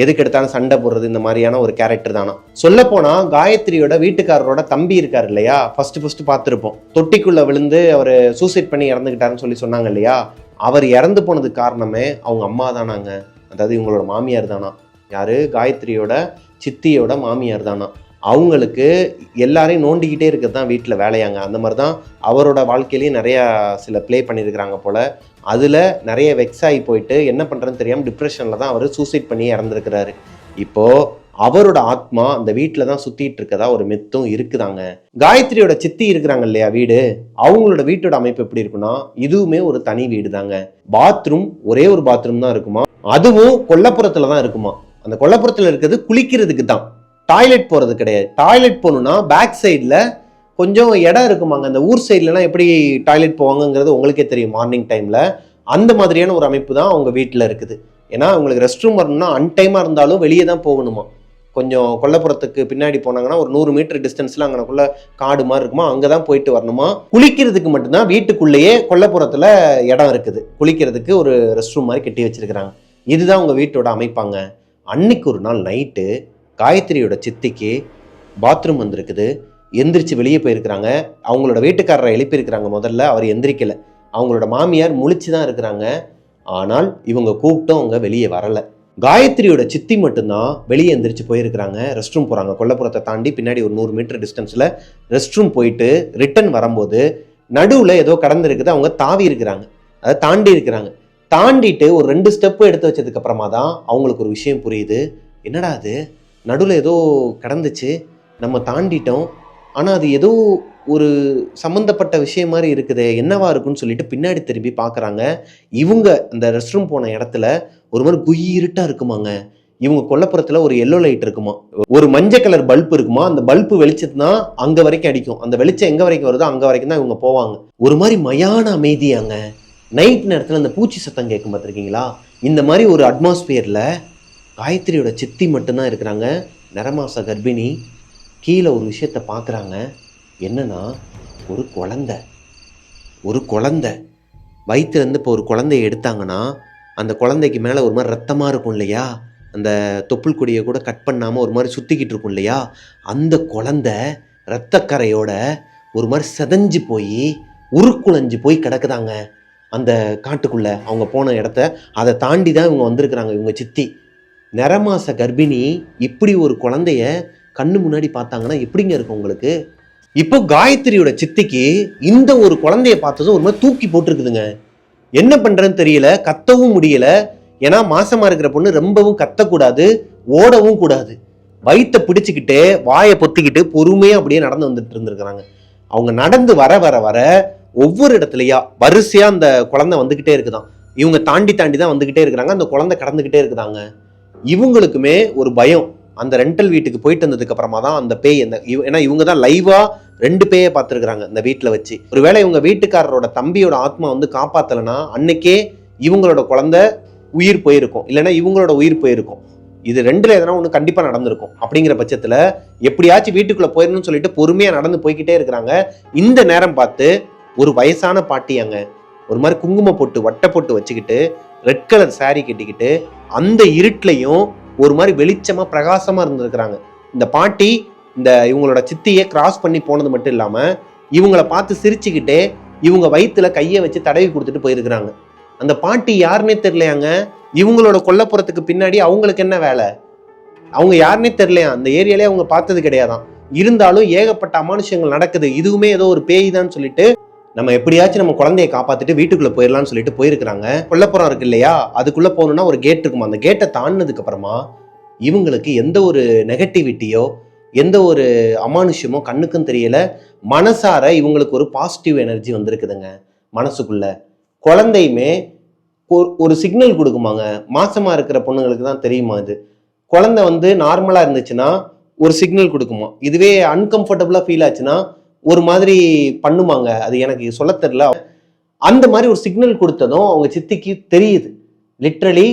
எதுக்கு எடுத்தாலும் சண்டை போடுறது இந்த மாதிரியான ஒரு கேரக்டர் தானா. சொல்ல போனா காயத்ரியோட வீட்டுக்காரரோட தம்பி இருக்காரு இல்லையா, ஃபர்ஸ்ட் பார்த்துருப்போம். தொட்டிக்குள்ள விழுந்து அவர் சூசைட் பண்ணி இறந்துக்கிட்டாருன்னு சொல்லி சொன்னாங்க இல்லையா, அவர் இறந்து போனதுக்கு காரணமே அவங்க அம்மா தானாங்க. அதாவது இவங்களோட மாமியார் தானா. யாரு? காயத்ரியோட சித்தியோட மாமியார் தானா. அவங்களுக்கு எல்லாரையும் நோண்டிக்கிட்டே இருக்கிறது தான் வீட்டில் வேலையாங்க. அந்த மாதிரி தான் அவரோட வாழ்க்கையிலையும் நிறையா சில ப்ளே பண்ணியிருக்கிறாங்க போல். அதில் நிறைய வெக்ஸ் ஆகி போயிட்டு என்ன பண்ணுறதுன்னு தெரியாமல் டிப்ரெஷனில் தான் அவர் சூசைட் பண்ணி இறந்துருக்கிறாரு. இப்போது அவரோட ஆத்மா அந்த வீட்டில் தான் சுற்றிட்டு இருக்கதா ஒரு மித்தும் இருக்குதாங்க. காயத்ரியோட சித்தி இருக்கிறாங்க இல்லையா வீடு, அவங்களோட வீட்டோட அமைப்பு எப்படி இருக்குன்னா, இதுவுமே ஒரு தனி வீடு தாங்க. பாத்ரூம் ஒரே ஒரு பாத்ரூம் தான் இருக்குமா, அதுவும் கொல்லப்புறத்தில் தான் இருக்குமா. அந்த கொல்லப்புறத்தில் இருக்கிறது குளிக்கிறதுக்கு தான், டாய்லெட் போகிறது கிடையாது. டாய்லெட் போகணுன்னா பேக் சைடில் கொஞ்சம் இடம் இருக்குமாங்க. அந்த ஊர் சைட்லலாம் எப்படி டாய்லெட் போவாங்கங்கிறது உங்களுக்கே தெரியும் மார்னிங் டைமில். அந்த மாதிரியான ஒரு அமைப்பு தான் அவங்க வீட்டில் இருக்குது. ஏன்னா அவங்களுக்கு ரெஸ்ட் ரூம் வரணும்னா அன்டைமாக இருந்தாலும் வெளியே தான் போகணுமா. கொஞ்சம் கொல்லப்புறத்துக்கு பின்னாடி போனாங்கன்னா ஒரு 100 மீட்டர் டிஸ்டன்ஸில் அங்கனக்குள்ள காடு மாதிரி இருக்குமா, அங்கே தான் போயிட்டு வரணுமா. குளிக்கிறதுக்கு மட்டும்தான் வீட்டுக்குள்ளேயே கொல்லப்புறத்தில் இடம் இருக்குது. குளிக்கிறதுக்கு ஒரு ரெஸ்ட் ரூம் மாதிரி கட்டி வச்சிருக்கிறாங்க. இதுதான் உங்கள் வீட்டோட அமைப்பாங்க. அன்னைக்கு ஒரு நாள் நைட்டு காயத்ரியோட சித்திக்கு பாத்ரூம் வந்திருக்குது. எந்திரிச்சு வெளியே போயிருக்கிறாங்க. அவங்களோட வீட்டுக்காரரை எழுப்பியிருக்கிறாங்க. முதல்ல அவர் எந்திரிக்கலை. அவங்களோட மாமியார் முழிச்சு தான் இருக்கிறாங்க. ஆனால் இவங்க கூப்பிட்டும் அவங்க வெளியே வரலை. காயத்ரியோட சித்தி மட்டும்தான் வெளியே எந்திரிச்சு போயிருக்கிறாங்க. ரெஸ்ட் ரூம் போகிறாங்க. கொல்லப்புறத்தை தாண்டி பின்னாடி ஒரு 100 மீட்டர் டிஸ்டன்ஸில் ரெஸ்ட் ரூம் போயிட்டு ரிட்டன் வரும்போது நடுவில் ஏதோ கடந்திருக்குது. அவங்க தாவி இருக்கிறாங்க, அதை தாண்டி இருக்கிறாங்க. தாண்டிட்டு ஒரு 2 ஸ்டெப்பு எடுத்து வச்சதுக்கு அப்புறமா தான் அவங்களுக்கு ஒரு விஷயம் புரியுது. என்னடா அது, நடுவில் ஏதோ கடந்துச்சு, நம்ம தாண்டிட்டோம், ஆனால் அது ஏதோ ஒரு சம்மந்தப்பட்ட விஷயம் மாதிரி இருக்குது, என்னவா இருக்குன்னு சொல்லிட்டு பின்னாடி திரும்பி பார்க்குறாங்க. இவங்க அந்த ரெஸ்ட் ரூம் போன இடத்துல ஒரு மாதிரி குயிரிட்டாக இருக்குமாங்க. இவங்க கொல்லப்புறத்தில் ஒரு எல்லோ லைட் இருக்குமா, ஒரு மஞ்சள் கலர் பல்ப் இருக்குமா. அந்த பல்ப் வெளிச்சத்துனா அங்கே வரைக்கும் அடிக்கும். அந்த வெளிச்சம் எங்கே வரைக்கும் வருதோ அங்கே வரைக்கும் தான் இவங்க போவாங்க. ஒரு மாதிரி மயான அமைதியாங்க. நைட் நேரத்தில் அந்த பூச்சி சத்தம் கேட்கும் பார்த்துருக்கீங்களா, இந்த மாதிரி ஒரு அட்மாஸ்பியரில் காயத்ரியோட சித்தி மட்டும்தான் இருக்கிறாங்க. நிறமாச கர்ப்பிணி. கீழே ஒரு விஷயத்த பார்க்குறாங்க. என்னன்னா, ஒரு குழந்தை வயிற்றுலேருந்து இப்போ ஒரு குழந்தைய எடுத்தாங்கன்னா அந்த குழந்தைக்கு மேலே ஒரு மாதிரி ரத்தமாக இருக்கும் இல்லையா, அந்த தொப்புள் கொடியை கூட கட் பண்ணாமல் ஒரு மாதிரி சுற்றிக்கிட்டு இருக்கும் இல்லையா, அந்த குழந்தை இரத்தக்கரையோட ஒரு மாதிரி செதஞ்சு போய் உருக்குலைஞ்சு போய் கிடக்குதாங்க அந்த காட்டுக்குள்ளே. அவங்க போன இடத்த அதை தாண்டி தான் இவங்க வந்திருக்கிறாங்க. இவங்க சித்தி நிறமாச கர்ப்பிணி இப்படி ஒரு குழந்தைய கண்ணு முன்னாடி பார்த்தாங்கன்னா எப்படிங்க இருக்கும் உங்களுக்கு? இப்போ காயத்ரியோட சித்திக்கு இந்த ஒரு குழந்தைய பார்த்ததும் ஒரு மாதிரி தூக்கி போட்டிருக்குதுங்க. என்ன பண்றேன்னு தெரியல, கத்தவும் முடியல. ஏன்னா மாசமா இருக்கிற பொண்ணு ரொம்பவும் கத்தக்கூடாது, ஓடவும் கூடாது. வயிற்ற பிடிச்சிக்கிட்டு வாயை பொத்திக்கிட்டு பொறுமையா அப்படியே நடந்து வந்துட்டு இருந்திருக்கிறாங்க. அவங்க நடந்து வர வர வர ஒவ்வொரு இடத்துலயா வரிசையா அந்த குழந்தை வந்துகிட்டே இருக்குதான். இவங்க தாண்டி தான் வந்துகிட்டே இருக்கிறாங்க. அந்த குழந்தை கடந்துகிட்டே இருக்குதாங்க. இவங்களுக்குமே ஒரு பயம். அந்த ரெண்டல் வீட்டுக்கு போயிட்டு வந்ததுக்கு அப்புறமா தான் அந்த பேய், ஏன்னா இவங்க தான் லைவா 2 பேயை பார்த்துருக்குறாங்க இந்த வீட்டில் வச்சு. ஒருவேளை இவங்க வீட்டுக்காரரோட தம்பியோட ஆத்மா வந்து காப்பாத்தலைன்னா அன்னைக்கே இவங்களோட குழந்தை உயிர் போயிருக்கும், இல்லைன்னா இவங்களோட உயிர் போயிருக்கும். இது 2ல எதனா ஒன்று கண்டிப்பாக நடந்திருக்கும். அப்படிங்கிற பட்சத்தில் எப்படியாச்சும் வீட்டுக்குள்ளே போயிடணும்னு சொல்லிட்டு பொறுமையாக நடந்து போய்கிட்டே இருக்கிறாங்க. இந்த நேரம் பார்த்து ஒரு வயசான பாட்டியாங்க, ஒரு மாதிரி குங்கும போட்டு வட்டை போட்டு வச்சுக்கிட்டு ரெட் கலர் சாரி கட்டிக்கிட்டு அந்த இருட்டிலையும் ஒரு மாதிரி வெளிச்சமா பிரகாசமா இருந்திருக்கிறாங்க. இந்த பாட்டி இந்த இவங்களோட சித்தியை கிராஸ் பண்ணி போனது மட்டும் இல்லாம இவங்களை பார்த்து சிரிச்சுக்கிட்டே இவங்க வயிற்றுல கையை வச்சு தடவி கொடுத்துட்டு போயிருக்கிறாங்க. அந்த பாட்டி யாருன்னே தெரியலையாங்க. இவங்களோட கொல்லப்புறத்துக்கு பின்னாடி அவங்களுக்கு என்ன வேலை, அவங்க யாருன்னே தெரியலையா. அந்த ஏரியாலே அவங்க பார்த்தது கிடையாதான். இருந்தாலும் ஏகப்பட்ட அமானுஷங்கள் நடக்குது, இதுவுமே ஏதோ ஒரு பேய் தான் சொல்லிட்டு நம்ம எப்படியாச்சும் நம்ம குழந்தைய காப்பாத்திட்டு வீட்டுக்குள்ள போயிடலாம்னு சொல்லிட்டு போயிருக்கிறாங்க. கொல்லப்புறம் இருக்கு இல்லையா, அதுக்குள்ள போகணும்னா ஒரு கேட் இருக்குமா. அந்த கேட்டை தாண்டினதுக்கு அப்புறமா இவங்களுக்கு எந்த ஒரு நெகட்டிவிட்டியோ எந்த ஒரு அமானுஷமோ கண்ணுக்கும் தெரியல. மனசார இவங்களுக்கு ஒரு பாசிட்டிவ் எனர்ஜி வந்திருக்குதுங்க மனசுக்குள்ள. குழந்தையுமே ஒரு சிக்னல் கொடுக்குமாங்க. மாசமா இருக்கிற பொண்ணுங்களுக்கு தான் தெரியுமா இது. குழந்தை வந்து நார்மலா இருந்துச்சுன்னா ஒரு சிக்னல் கொடுக்குமா. இதுவே அன்கம்ஃபர்டபுளா ஃபீல் ஆச்சுன்னா ஒரு மாதிரி பண்ணுமாங்க. அது எனக்கு சொல்ல தெரியல. அந்த மாதிரி ஒரு சிக்னல் கொடுத்ததும் அவங்க சித்திக்கு தெரியுது, லிட்ரலி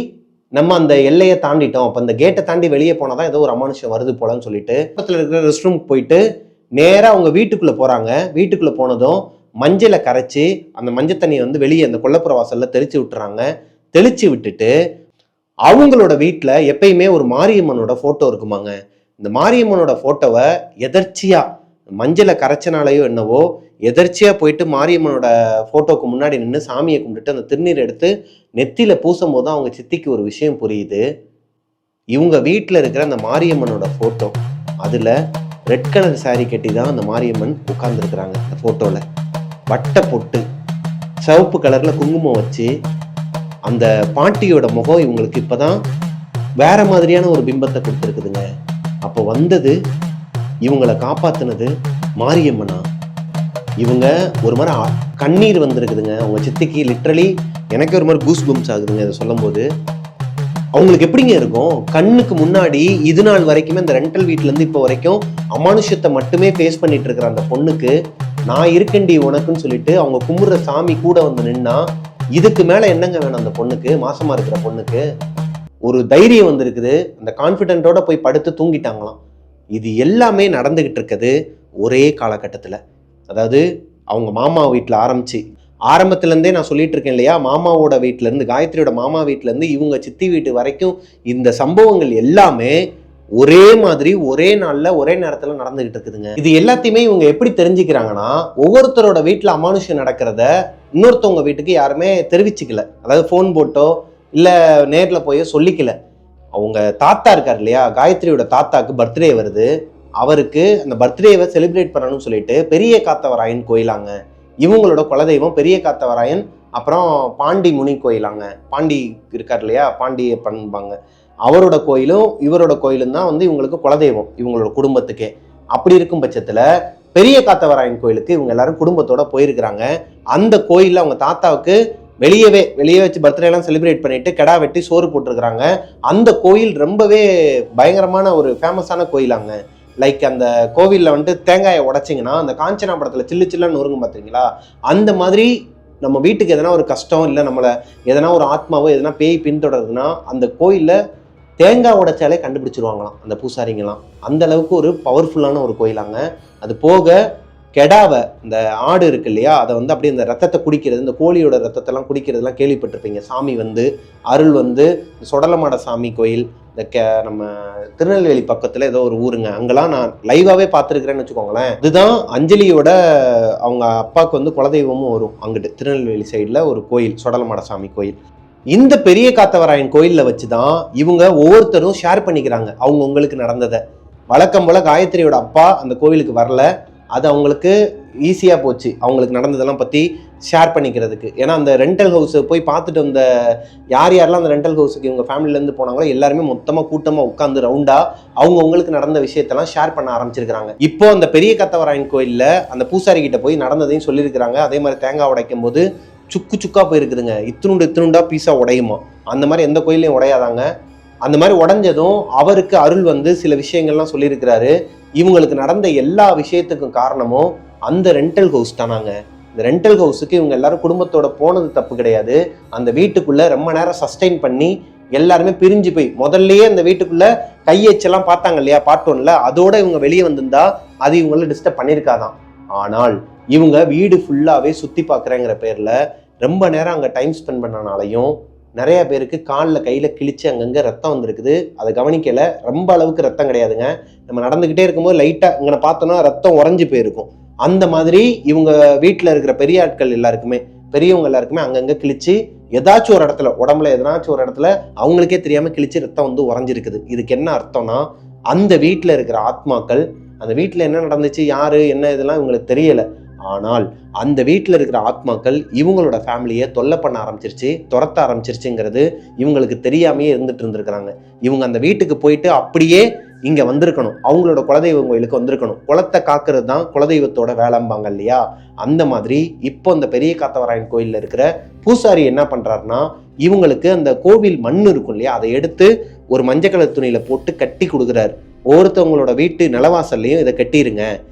நம்ம அந்த எல்லையை தாண்டிட்டோம், அப்போ அந்த கேட்டை தாண்டி வெளியே போனாதான் ஏதோ ஒரு அமானுஷம் வருது போலன்னு சொல்லிட்டு பக்கத்தில் இருக்கிற ரெஸ்ட் ரூம் போயிட்டு நேராக அவங்க வீட்டுக்குள்ளே போகிறாங்க. வீட்டுக்குள்ளே போனதும் மஞ்சளை கரைச்சி அந்த மஞ்சள் தண்ணியை வந்து வெளியே அந்த கொல்லப்புற வாசல்ல தெளிச்சு விட்டுறாங்க. தெளிச்சு விட்டுட்டு அவங்களோட வீட்டில் எப்பயுமே ஒரு மாரியம்மனோட ஃபோட்டோ இருக்குமாங்க. இந்த மாரியம்மனோட ஃபோட்டோவை எதர்ச்சியா மஞ்சளை கரைச்சனாலேயோ என்னவோ எதர்ச்சியா போயிட்டு மாரியம்மனோட ஃபோட்டோக்கு முன்னாடி நின்று சாமியை கும்பிட்டுட்டு அந்த திருநீர் எடுத்து நெத்தியில பூசும் போது அவங்க சித்திக்கு ஒரு விஷயம் புரியுது. இவங்க வீட்டில் இருக்கிற அந்த மாரியம்மனோட ஃபோட்டோ, அதில் ரெட் கலர் சாரி கட்டி தான் அந்த மாரியம்மன் உட்கார்ந்துருக்குறாங்க. அந்த ஃபோட்டோவில் வட்டை பொட்டு, சிவப்பு கலரில் குங்குமம் வச்சு அந்த பாட்டியோட முகம் இவங்களுக்கு இப்போதான் வேற மாதிரியான ஒரு பிம்பத்தை கொடுத்துருக்குதுங்க. அப்போ வந்தது இவங்களை காப்பாற்றினது மாரியம்மனா? இவங்க ஒரு மாதிரி கண்ணீர் வந்திருக்குதுங்க அவங்க சித்திக்கு. லிட்ரலி எனக்கு ஒரு மாதிரி கூஸ் பம்ஸ் ஆகுதுங்க இதை சொல்லும் போது. அவங்களுக்கு எப்படிங்க இருக்கும்? கண்ணுக்கு முன்னாடி இது நாள் வரைக்குமே அந்த ரெண்டல் வீட்டிலேருந்து இப்போ வரைக்கும் அமானுஷத்தை மட்டுமே ஃபேஸ் பண்ணிட்டு இருக்கிற அந்த பொண்ணுக்கு நான் இருக்கண்டி உனக்குன்னு சொல்லிட்டு அவங்க கும்பிடுற சாமி கூட வந்து நின்னா இதுக்கு மேலே என்னங்க வேணும்? அந்த பொண்ணுக்கு, மாசமா இருக்கிற பொண்ணுக்கு ஒரு தைரியம் வந்திருக்குது. அந்த கான்ஃபிடென்ட்டோட போய் படுத்து தூங்கிட்டாங்களாம். இது எல்லாமே நடந்துகிட்டு இருக்குது ஒரே காலகட்டத்தில். அதாவது அவங்க மாமா வீட்டில் ஆரம்பத்துலேருந்தே நான் சொல்லிட்டு இருக்கேன் இல்லையா, மாமாவோட வீட்டிலேருந்து, காயத்ரியோட மாமா வீட்டிலேருந்து இவங்க சித்தி வீட்டு வரைக்கும் இந்த சம்பவங்கள் எல்லாமே ஒரே மாதிரி ஒரே நாளில் ஒரே நேரத்தில் நடந்துகிட்டு இருக்குதுங்க. இது எல்லாத்தையுமே இவங்க எப்படி தெரிஞ்சுக்கிறாங்கன்னா, ஒவ்வொருத்தரோட வீட்டில் அமானுஷம் நடக்கிறத இன்னொருத்தவங்க வீட்டுக்கு யாருமே தெரிவிச்சுக்கல. அதாவது ஃபோன் போட்டோ இல்லை நேரில் போய் சொல்லிக்கல. அவங்க தாத்தா இருக்கார் இல்லையா, காயத்ரியோட தாத்தாக்கு பர்த்டே வருது. அவருக்கு அந்த பர்த்டேவை செலிப்ரேட் பண்ணணும்னு சொல்லிட்டு பெரிய காத்தவராயன் கோயிலாங்க. இவங்களோட குலதெய்வம் பெரிய காத்தவராயன், அப்புறம் பாண்டி முனி கோயிலாங்க. பாண்டி இருக்கார் இல்லையா, பாண்டிய பண்பாங்க. அவரோட கோயிலும் இவரோட கோயிலும் தான் வந்து இவங்களுக்கு குலதெய்வம் இவங்களோட குடும்பத்துக்கே. அப்படி இருக்கும் பட்சத்தில் பெரிய காத்தவராயன் கோயிலுக்கு இவங்க எல்லாரும் குடும்பத்தோட போயிருக்கிறாங்க. அந்த கோயிலில் அவங்க தாத்தாவுக்கு வெளியே வச்சு பர்த்டேலாம் செலிப்ரேட் பண்ணிட்டு கெடா வெட்டி சோறு போட்டிருக்கிறாங்க. அந்த கோயில் ரொம்பவே பயங்கரமான ஒரு ஃபேமஸான கோயிலாங்க. லைக் அந்த கோவிலில் வந்துட்டு தேங்காயை உடைச்சிங்கன்னா அந்த காஞ்சனா படத்தில் சில்லு சில்லுன்னு நொறுங்கும் பார்த்தீங்களா, அந்த மாதிரி நம்ம வீட்டுக்கு எதனா ஒரு கஷ்டம் இல்லை நம்மளை எதனா ஒரு ஆத்மாவோ எதனா பேய் பின்தொடருதுன்னா அந்த கோயிலில் தேங்காய் உடைச்சாலே கண்டுபிடிச்சிருவாங்களாம் அந்த பூசாரிங்களாம். அந்த அளவுக்கு ஒரு பவர்ஃபுல்லான ஒரு கோயிலாங்க. அது போக கெடாவை, இந்த ஆடு இருக்கு இல்லையா, அதை வந்து அப்படியே இந்த ரத்தத்தை குடிக்கிறது, இந்த கோழியோட ரத்தத்தெல்லாம் குடிக்கிறதுலாம் கேள்விப்பட்டிருப்பீங்க. சாமி வந்து அருள் வந்து சொடலமாட சாமி கோயில், இந்த நம்ம திருநெல்வேலி பக்கத்தில் ஏதோ ஒரு ஊருங்க, அங்கெல்லாம் நான் லைவாகவே பார்த்துருக்கிறேன்னு வச்சுக்கோங்களேன். இதுதான் அஞ்சலியோட அவங்க அப்பாவுக்கு வந்து குலதெய்வமும் வரும். அங்கிட்டு திருநெல்வேலி சைடில் ஒரு கோயில், சொடலமாட சாமி கோயில். இந்த பெரிய காத்தவராயன் கோயிலில் வச்சு தான் இவங்க ஒவ்வொருத்தரும் ஷேர் பண்ணிக்கிறாங்க அவங்களுக்கு நடந்ததை. வழக்கம் போல் காயத்ரியோட அப்பா அந்த கோவிலுக்கு வரல. அது அவங்களுக்கு ஈஸியாக போச்சு அவங்களுக்கு நடந்ததெல்லாம் பற்றி ஷேர் பண்ணிக்கிறதுக்கு. ஏன்னா அந்த ரெண்டல் ஹவுஸை போய் பார்த்துட்டு வந்த யாரெல்லாம் அந்த ரெண்டல் ஹவுஸுக்கு இவங்க ஃபேமிலியிலேருந்து போனாங்களோ எல்லாருமே மொத்தமாக கூட்டமாக உட்காந்து ரவுண்டாக அவங்களுக்கு நடந்த விஷயத்தெல்லாம் ஷேர் பண்ண ஆரம்பிச்சிருக்கிறாங்க. இப்போ அந்த பெரிய காத்தவராயன் கோயிலில் அந்த பூசாரி கிட்ட போய் நடந்ததையும் சொல்லியிருக்கிறாங்க. அதே மாதிரி தேங்காய் உடைக்கும் போது சுக்கு சுக்கா போயிருக்குதுங்க. இத்தினுண்டா பீஸா உடையுமா, அந்த மாதிரி எந்த கோயிலையும் உடையாதாங்க. அந்த மாதிரி உடஞ்சதும் அவருக்கு அருள் வந்து சில விஷயங்கள்லாம் சொல்லியிருக்கிறாரு. இவங்களுக்கு நடந்த எல்லா விஷயத்துக்கும் காரணமும் அந்த ரெண்டல் ஹவுஸ் தானாங்க. இந்த ரெண்டல் ஹவுஸுக்கு இவங்க எல்லாரும் குடும்பத்தோட போனது தப்பு கிடையாது. அந்த வீட்டுக்குள்ள ரொம்ப நேரம் சஸ்டெயின் பண்ணி எல்லாருமே பிரிஞ்சு போய் முதல்லயே அந்த வீட்டுக்குள்ள கையெச்செல்லாம் பார்த்தாங்க இல்லையா பார்ட் 1ல, அதோட இவங்க வெளியே வந்திருந்தா அது இவங்கள டிஸ்டர்ப் பண்ணியிருக்காதான். ஆனால் இவங்க வீடு ஃபுல்லாவே சுத்தி பார்க்குறேங்கிற பேர்ல ரொம்ப நேரம் அங்கே டைம் ஸ்பெண்ட் பண்ணனாலையும் நிறைய பேருக்கு காலில் கையில் கிழிச்சு அங்கங்கே ரத்தம் வந்திருக்குது. அதை கவனிக்கலை. ரொம்ப அளவுக்கு ரத்தம் கிடையாதுங்க. நம்ம நடந்துக்கிட்டே இருக்கும்போது லைட்டாக இங்கே பார்த்தோன்னா ரத்தம் உறைஞ்சி போயிருக்கும். அந்த மாதிரி இவங்க வீட்டில் இருக்கிற பெரிய ஆட்கள் எல்லாருக்குமே, பெரியவங்க எல்லாருக்குமே அங்கங்கே கிழிச்சு ஏதாச்சும் ஒரு இடத்துல, உடம்புல எதனாச்சும் ஒரு இடத்துல அவங்களுக்கே தெரியாமல் கிழிச்சு ரத்தம் வந்து உறைஞ்சிருக்குது. இதுக்கு என்ன அர்த்தம்னா, அந்த வீட்டில் இருக்கிற ஆத்மாக்கள், அந்த வீட்டில் என்ன நடந்துச்சு, யாரு என்ன, இதெல்லாம் இவங்களுக்கு தெரியலை. ஆனால் அந்த வீட்டில் இருக்கிற ஆத்மாக்கள் இவங்களோட ஃபேமிலியை தொல்லை பண்ண ஆரம்பிச்சிருச்சு, துரத்த ஆரம்பிச்சிருச்சுங்கிறது இவங்களுக்கு தெரியாமையே இருந்துட்டு இருந்திருக்கிறாங்க. இவங்க அந்த வீட்டுக்கு போயிட்டு அப்படியே இங்கே வந்திருக்கணும், அவங்களோட குலதெய்வம் கோயிலுக்கு வந்திருக்கணும். குலத்தை காக்கிறது தான் குலதெய்வத்தோட வேலைம்பாங்க இல்லையா, அந்த மாதிரி இப்போ அந்த பெரிய காத்தவராயன் கோயிலில் இருக்கிற பூசாரி என்ன பண்ணுறாருன்னா, இவங்களுக்கு அந்த கோவில் மண் இருக்கும் இல்லையா, அதை எடுத்து ஒரு மஞ்சள் கலர் துணியில் போட்டு கட்டி கொடுக்குறாரு. ஒவ்வொருத்தவங்களோட வீட்டு நிலவாசல்லையும் இதை கட்டிருங்க,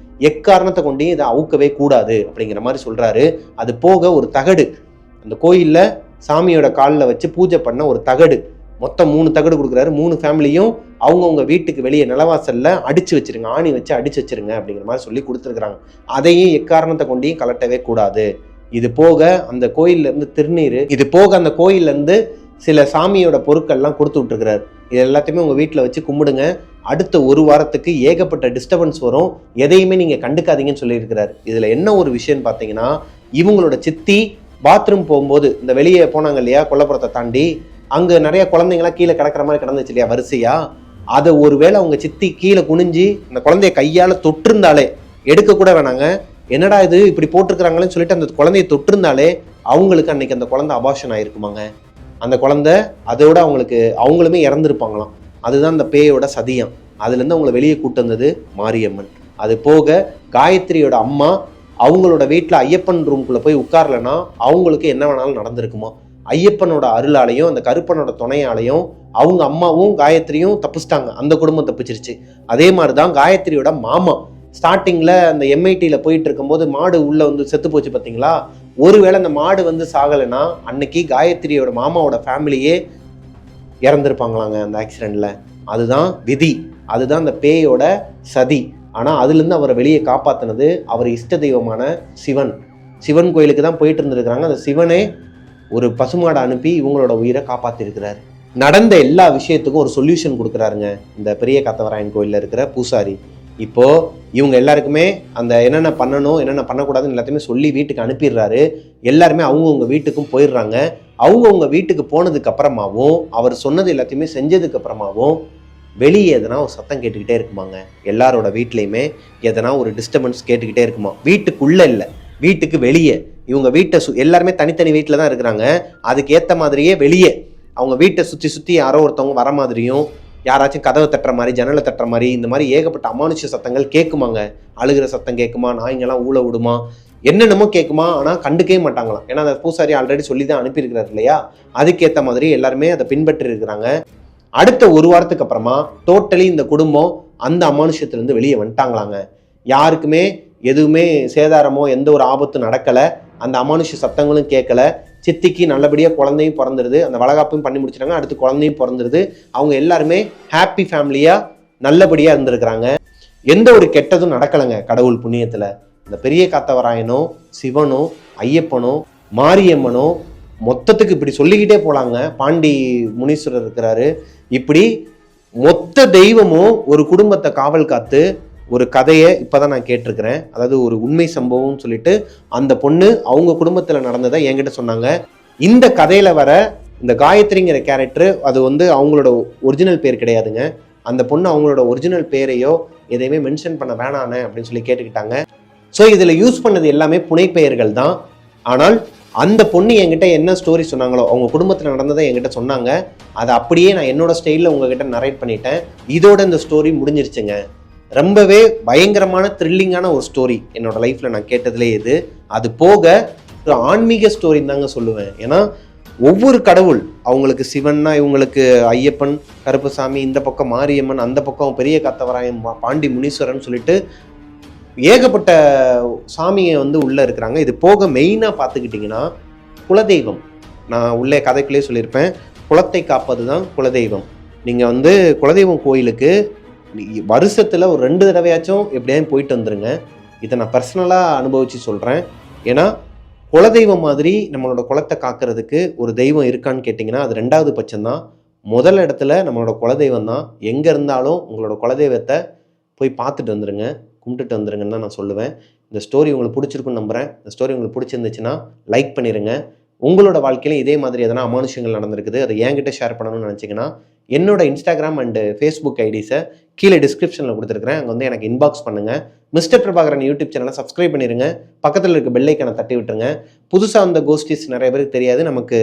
எக்காரணத்தை கொண்டையும் இதை அவுக்கவே கூடாது அப்படிங்கிற மாதிரி சொல்றாரு. அது போக ஒரு தகடு, அந்த கோயில்ல சாமியோட காலில் வச்சு பூஜை பண்ண ஒரு தகடு, மொத்தம் 3 தகடு கொடுக்குறாரு. 3 ஃபேமிலியும் அவங்கவுங்க வீட்டுக்கு வெளியே நிலவாசல்ல அடிச்சு வச்சிருங்க, ஆணி வச்சு அடிச்சு வச்சிருங்க அப்படிங்கிற மாதிரி சொல்லி கொடுத்துருக்குறாங்க. அதையும் எக்காரணத்தை கொண்டையும் கலட்டவே கூடாது. இது போக அந்த கோயில்ல இருந்து திருநீர், இது போக அந்த கோயில்ல இருந்து சில சாமியோட பொருட்கள்லாம் கொடுத்து விட்டுருக்கிறாரு. இது எல்லாத்தையுமே உங்க வீட்டில் வச்சு கும்பிடுங்க. அடுத்த 1 வாரத்துக்கு ஏகப்பட்ட டிஸ்டர்பன்ஸ் வரும், எதையுமே நீங்க கண்டுக்காதீங்கன்னு சொல்லியிருக்கிறாரு. இதுல என்ன ஒரு விஷயம்னு பார்த்தீங்கன்னா, இவங்களோட சித்தி பாத்ரூம் போகும்போது இந்த வெளியே போனாங்க இல்லையா, கொல்லப்புறத்தை தாண்டி, அங்க நிறைய குழந்தைங்களாம் கீழே கிடக்கிற மாதிரி கிடந்துச்சு இல்லையா வரிசையா, அதை ஒருவேளை அவங்க சித்தி கீழே குனிஞ்சு இந்த குழந்தைய கையால தொட்டிருந்தாலே, எடுக்க கூட வேணாங்க, என்னடா இது இப்படி போட்டிருக்கிறாங்களேன்னு சொல்லிட்டு அந்த குழந்தைய தொட்டிருந்தாலே அவங்களுக்கு அன்னைக்கு அந்த குழந்தை அபார்ஷன் ஆயிருக்குமாங்க. அந்த குழந்தை அதோட அவங்களுமே இறந்துருப்பாங்களாம். அதுதான் அந்த பேயோட சதியம். அதுலேருந்து அவங்களை வெளியே கூட்டு வந்தது மாரியம்மன். அது போக காயத்ரியோட அம்மா அவங்களோட வீட்டில் ஐயப்பன் ரூம்குள்ளே போய் உட்காரலன்னா அவங்களுக்கு என்ன வேணாலும் நடந்திருக்குமா. ஐயப்பனோட அருளாலையும் அந்த கருப்பனோட துணையாலையும் அவங்க அம்மாவும் காயத்ரியும் தப்பிச்சிட்டாங்க, அந்த குடும்பம் தப்பிச்சிருச்சு. அதே மாதிரி தான் காயத்ரியோட மாமா ஸ்டார்டிங்கில் அந்த எம்ஐடியில் போயிட்டு இருக்கும்போது மாடு உள்ளே வந்து செத்து போச்சு பார்த்தீங்களா. ஒருவேளை அந்த மாடு வந்து சாகலைன்னா அன்னைக்கு காயத்ரியோட மாமாவோட ஃபேமிலியே இறந்துருப்பாங்களாங்க அந்த ஆக்சிடெண்ட்டில். அதுதான் விதி, அதுதான் அந்த பேயோட சதி. ஆனால் அதுலேருந்து அவரை வெளியே காப்பாற்றினது அவர் இஷ்ட தெய்வமான சிவன் கோயிலுக்கு தான் போயிட்டு இருந்திருக்கிறாங்க. அந்த சிவனே ஒரு பசுமாடை அனுப்பி இவங்களோட உயிரை காப்பாற்றிருக்கிறாரு. நடந்த எல்லா விஷயத்துக்கும் ஒரு சொல்யூஷன் கொடுக்குறாருங்க இந்த பெரிய காத்தவராயன் கோயிலில் இருக்கிற பூசாரி. இப்போ இவங்க எல்லாருக்குமே அந்த என்னென்ன பண்ணணும் என்னென்ன பண்ணக்கூடாதுன்னு எல்லாத்தையுமே சொல்லி வீட்டுக்கு அனுப்பிடுறாரு. எல்லாருமே அவங்கவுங்க வீட்டுக்கும் போயிடுறாங்க. அவங்கவுங்க வீட்டுக்கு போனதுக்கு அப்புறமாவும் அவர் சொன்னது எல்லாத்தையுமே செஞ்சதுக்கு அப்புறமாவும் வெளியே எதனா ஒரு சத்தம் கேட்டுக்கிட்டே இருக்குமாங்க. எல்லாரோட வீட்லையுமே எதனா ஒரு டிஸ்டர்பன்ஸ் கேட்டுக்கிட்டே இருக்குமா. வீட்டுக்குள்ள இல்லை, வீட்டுக்கு வெளியே. இவங்க வீட்டை எல்லாருமே தனித்தனி வீட்டில் தான் இருக்கிறாங்க. அதுக்கு ஏற்ற மாதிரியே வெளியே அவங்க வீட்டை சுற்றி யாரோ ஒருத்தவங்க வர மாதிரியும், யாராச்சும் கதவை தட்டுற மாதிரி, ஜன்னலை தட்டுற மாதிரி, இந்த மாதிரி ஏகப்பட்ட அமானுஷ சத்தங்கள் கேட்குமாங்க. அழுகிற சத்தம் கேட்குமா, நாய்ங்கெல்லாம் ஊழ விடுமா, என்னென்னமோ கேட்குமா. ஆனால் கண்டுக்கவே மாட்டாங்களாம். ஏன்னா அந்த பூசாரி ஆல்ரெடி சொல்லி தான் அனுப்பியிருக்கிறார் இல்லையா. அதுக்கேற்ற மாதிரி எல்லாருமே அதை பின்பற்றி இருக்கிறாங்க. அடுத்த 1 வாரத்துக்கு அப்புறமா டோட்டலி இந்த குடும்பம் அந்த அமானுஷத்துலேருந்து வெளியே வந்துட்டாங்களாங்க. யாருக்குமே எதுவுமே சேதாரமோ எந்த ஒரு ஆபத்தும் நடக்கலை, அந்த அமானுஷ சத்தங்களும் கேட்கல. சித்திக்கு நல்லபடியாக குழந்தையும் பிறந்துருது, அந்த வளகாப்பையும் பண்ணி முடிச்சிட்டாங்க, அடுத்து குழந்தையும் பிறந்துருது. அவங்க எல்லாருமே ஹாப்பி ஃபேமிலியாக நல்லபடியாக இருந்திருக்கிறாங்க. எந்த ஒரு கெட்டதும் நடக்கலைங்க கடவுள் புண்ணியத்தில். இந்த பெரிய காத்தவராயனோ சிவனோ ஐயப்பனோ மாரியம்மனோ மொத்தத்துக்கு இப்படி சொல்லிக்கிட்டே போலாங்க. பாண்டி முனீஸ்வரர் இருக்கிறாரு. இப்படி மொத்த தெய்வமும் ஒரு குடும்பத்தை காவல் காத்து ஒரு கதையை இப்போதான் நான் கேட்டிருக்கிறேன். அதாவது ஒரு உண்மை சம்பவம்னு சொல்லிட்டு அந்த பொண்ணு அவங்க குடும்பத்தில் நடந்ததை என்கிட்ட சொன்னாங்க. இந்த கதையில வர இந்த காயத்ரிங்கிற கேரக்டர் அது வந்து அவங்களோட ஒரிஜினல் பேர் கிடையாதுங்க. அந்த பொண்ணு அவங்களோட ஒரிஜினல் பேரையோ எதையுமே மென்ஷன் பண்ண வேணானே அப்படின்னு சொல்லி கேட்டுக்கிட்டாங்க. ஸோ இதில் யூஸ் பண்ணது எல்லாமே புனைப்பெயர்கள் தான். ஆனால் அந்த பொண்ணு என்கிட்ட என்ன ஸ்டோரி சொன்னாங்களோ, அவங்க குடும்பத்தில் நடந்ததை என்கிட்ட சொன்னாங்க. அதை அப்படியே நான் என்னோட ஸ்டைலில் உங்ககிட்ட நரேட் பண்ணிட்டேன். இதோட இந்த ஸ்டோரி முடிஞ்சிருச்சுங்க. ரொம்பவே பயங்கரமான த்ரில்லிங்கான ஒரு ஸ்டோரி என்னோட லைஃப்பில் நான் கேட்டதுலே இது. அது போக ஒரு ஆன்மீக ஸ்டோரின்னு தாங்க சொல்லுவேன். ஏன்னா ஒவ்வொரு கடவுள், அவங்களுக்கு சிவன்னா இவங்களுக்கு ஐயப்பன் கருப்பசாமி, இந்த பக்கம் மாரியம்மன், அந்த பக்கம் பெரிய காத்தவராயன் பாண்டி முனீஸ்வரன் சொல்லிட்டு ஏகப்பட்ட சாமியை வந்து உள்ளே இருக்கிறாங்க. இது போக மெயினாக பார்த்துக்கிட்டிங்கன்னா குலதெய்வம், நான் உள்ளே கதைக்குள்ளே சொல்லியிருப்பேன், குலத்தை காப்பது தான் குலதெய்வம். நீங்கள் வந்து குலதெய்வம் கோயிலுக்கு வருஷத்தில் ஒரு 2 தடவையாச்சும் எப்படியாவது போயிட்டு வந்துருங்க. இதை நான் பர்சனலாக அனுபவித்து சொல்கிறேன். ஏன்னா குலதெய்வம் மாதிரி நம்மளோட குலத்தை காக்கிறதுக்கு ஒரு தெய்வம் இருக்கான்னு கேட்டிங்கன்னா அது 2வது பட்சம்தான். முதல் இடத்துல நம்மளோட குலதெய்வம் தான். எங்கே இருந்தாலும் உங்களோட குலதெய்வத்தை போய் பார்த்துட்டு வந்துடுங்க, கும்பிட்டுட்டு வந்துருங்கன்னு தான் நான் சொல்லுவேன். இந்த ஸ்டோரி உங்களுக்கு பிடிச்சிருக்குன்னு நம்புகிறேன். இந்த ஸ்டோரி உங்களுக்கு பிடிச்சிருந்துச்சுன்னா லைக் பண்ணிடுங்க. உங்களோட வாழ்க்கையில இதே மாதிரி எதனா அமானுஷங்கள் நடந்திருக்குது, அதை என்கிட்ட ஷேர் பண்ணணும்னு நினச்சிங்கன்னா என்னோட இன்ஸ்டாகிராம் அண்டு ஃபேஸ்புக் ஐடிஸை கீழே டிஸ்கிரிப்ஷனில் கொடுத்துருக்குறேன். அங்கே வந்து எனக்கு இன்பாக்ஸ் பண்ணுங்கள். மிஸ்டர் பிரபாகரன் யூடியூப் சேனலை சப்ஸ்கிரைப் பண்ணிடுங்க. பக்கத்தில் இருக்க பெல் ஐக்கானை தட்டி விட்டுருங்க. புதுசாக வந்த கோஸ்டிஸ் நிறைய பேருக்கு தெரியாது, நமக்கு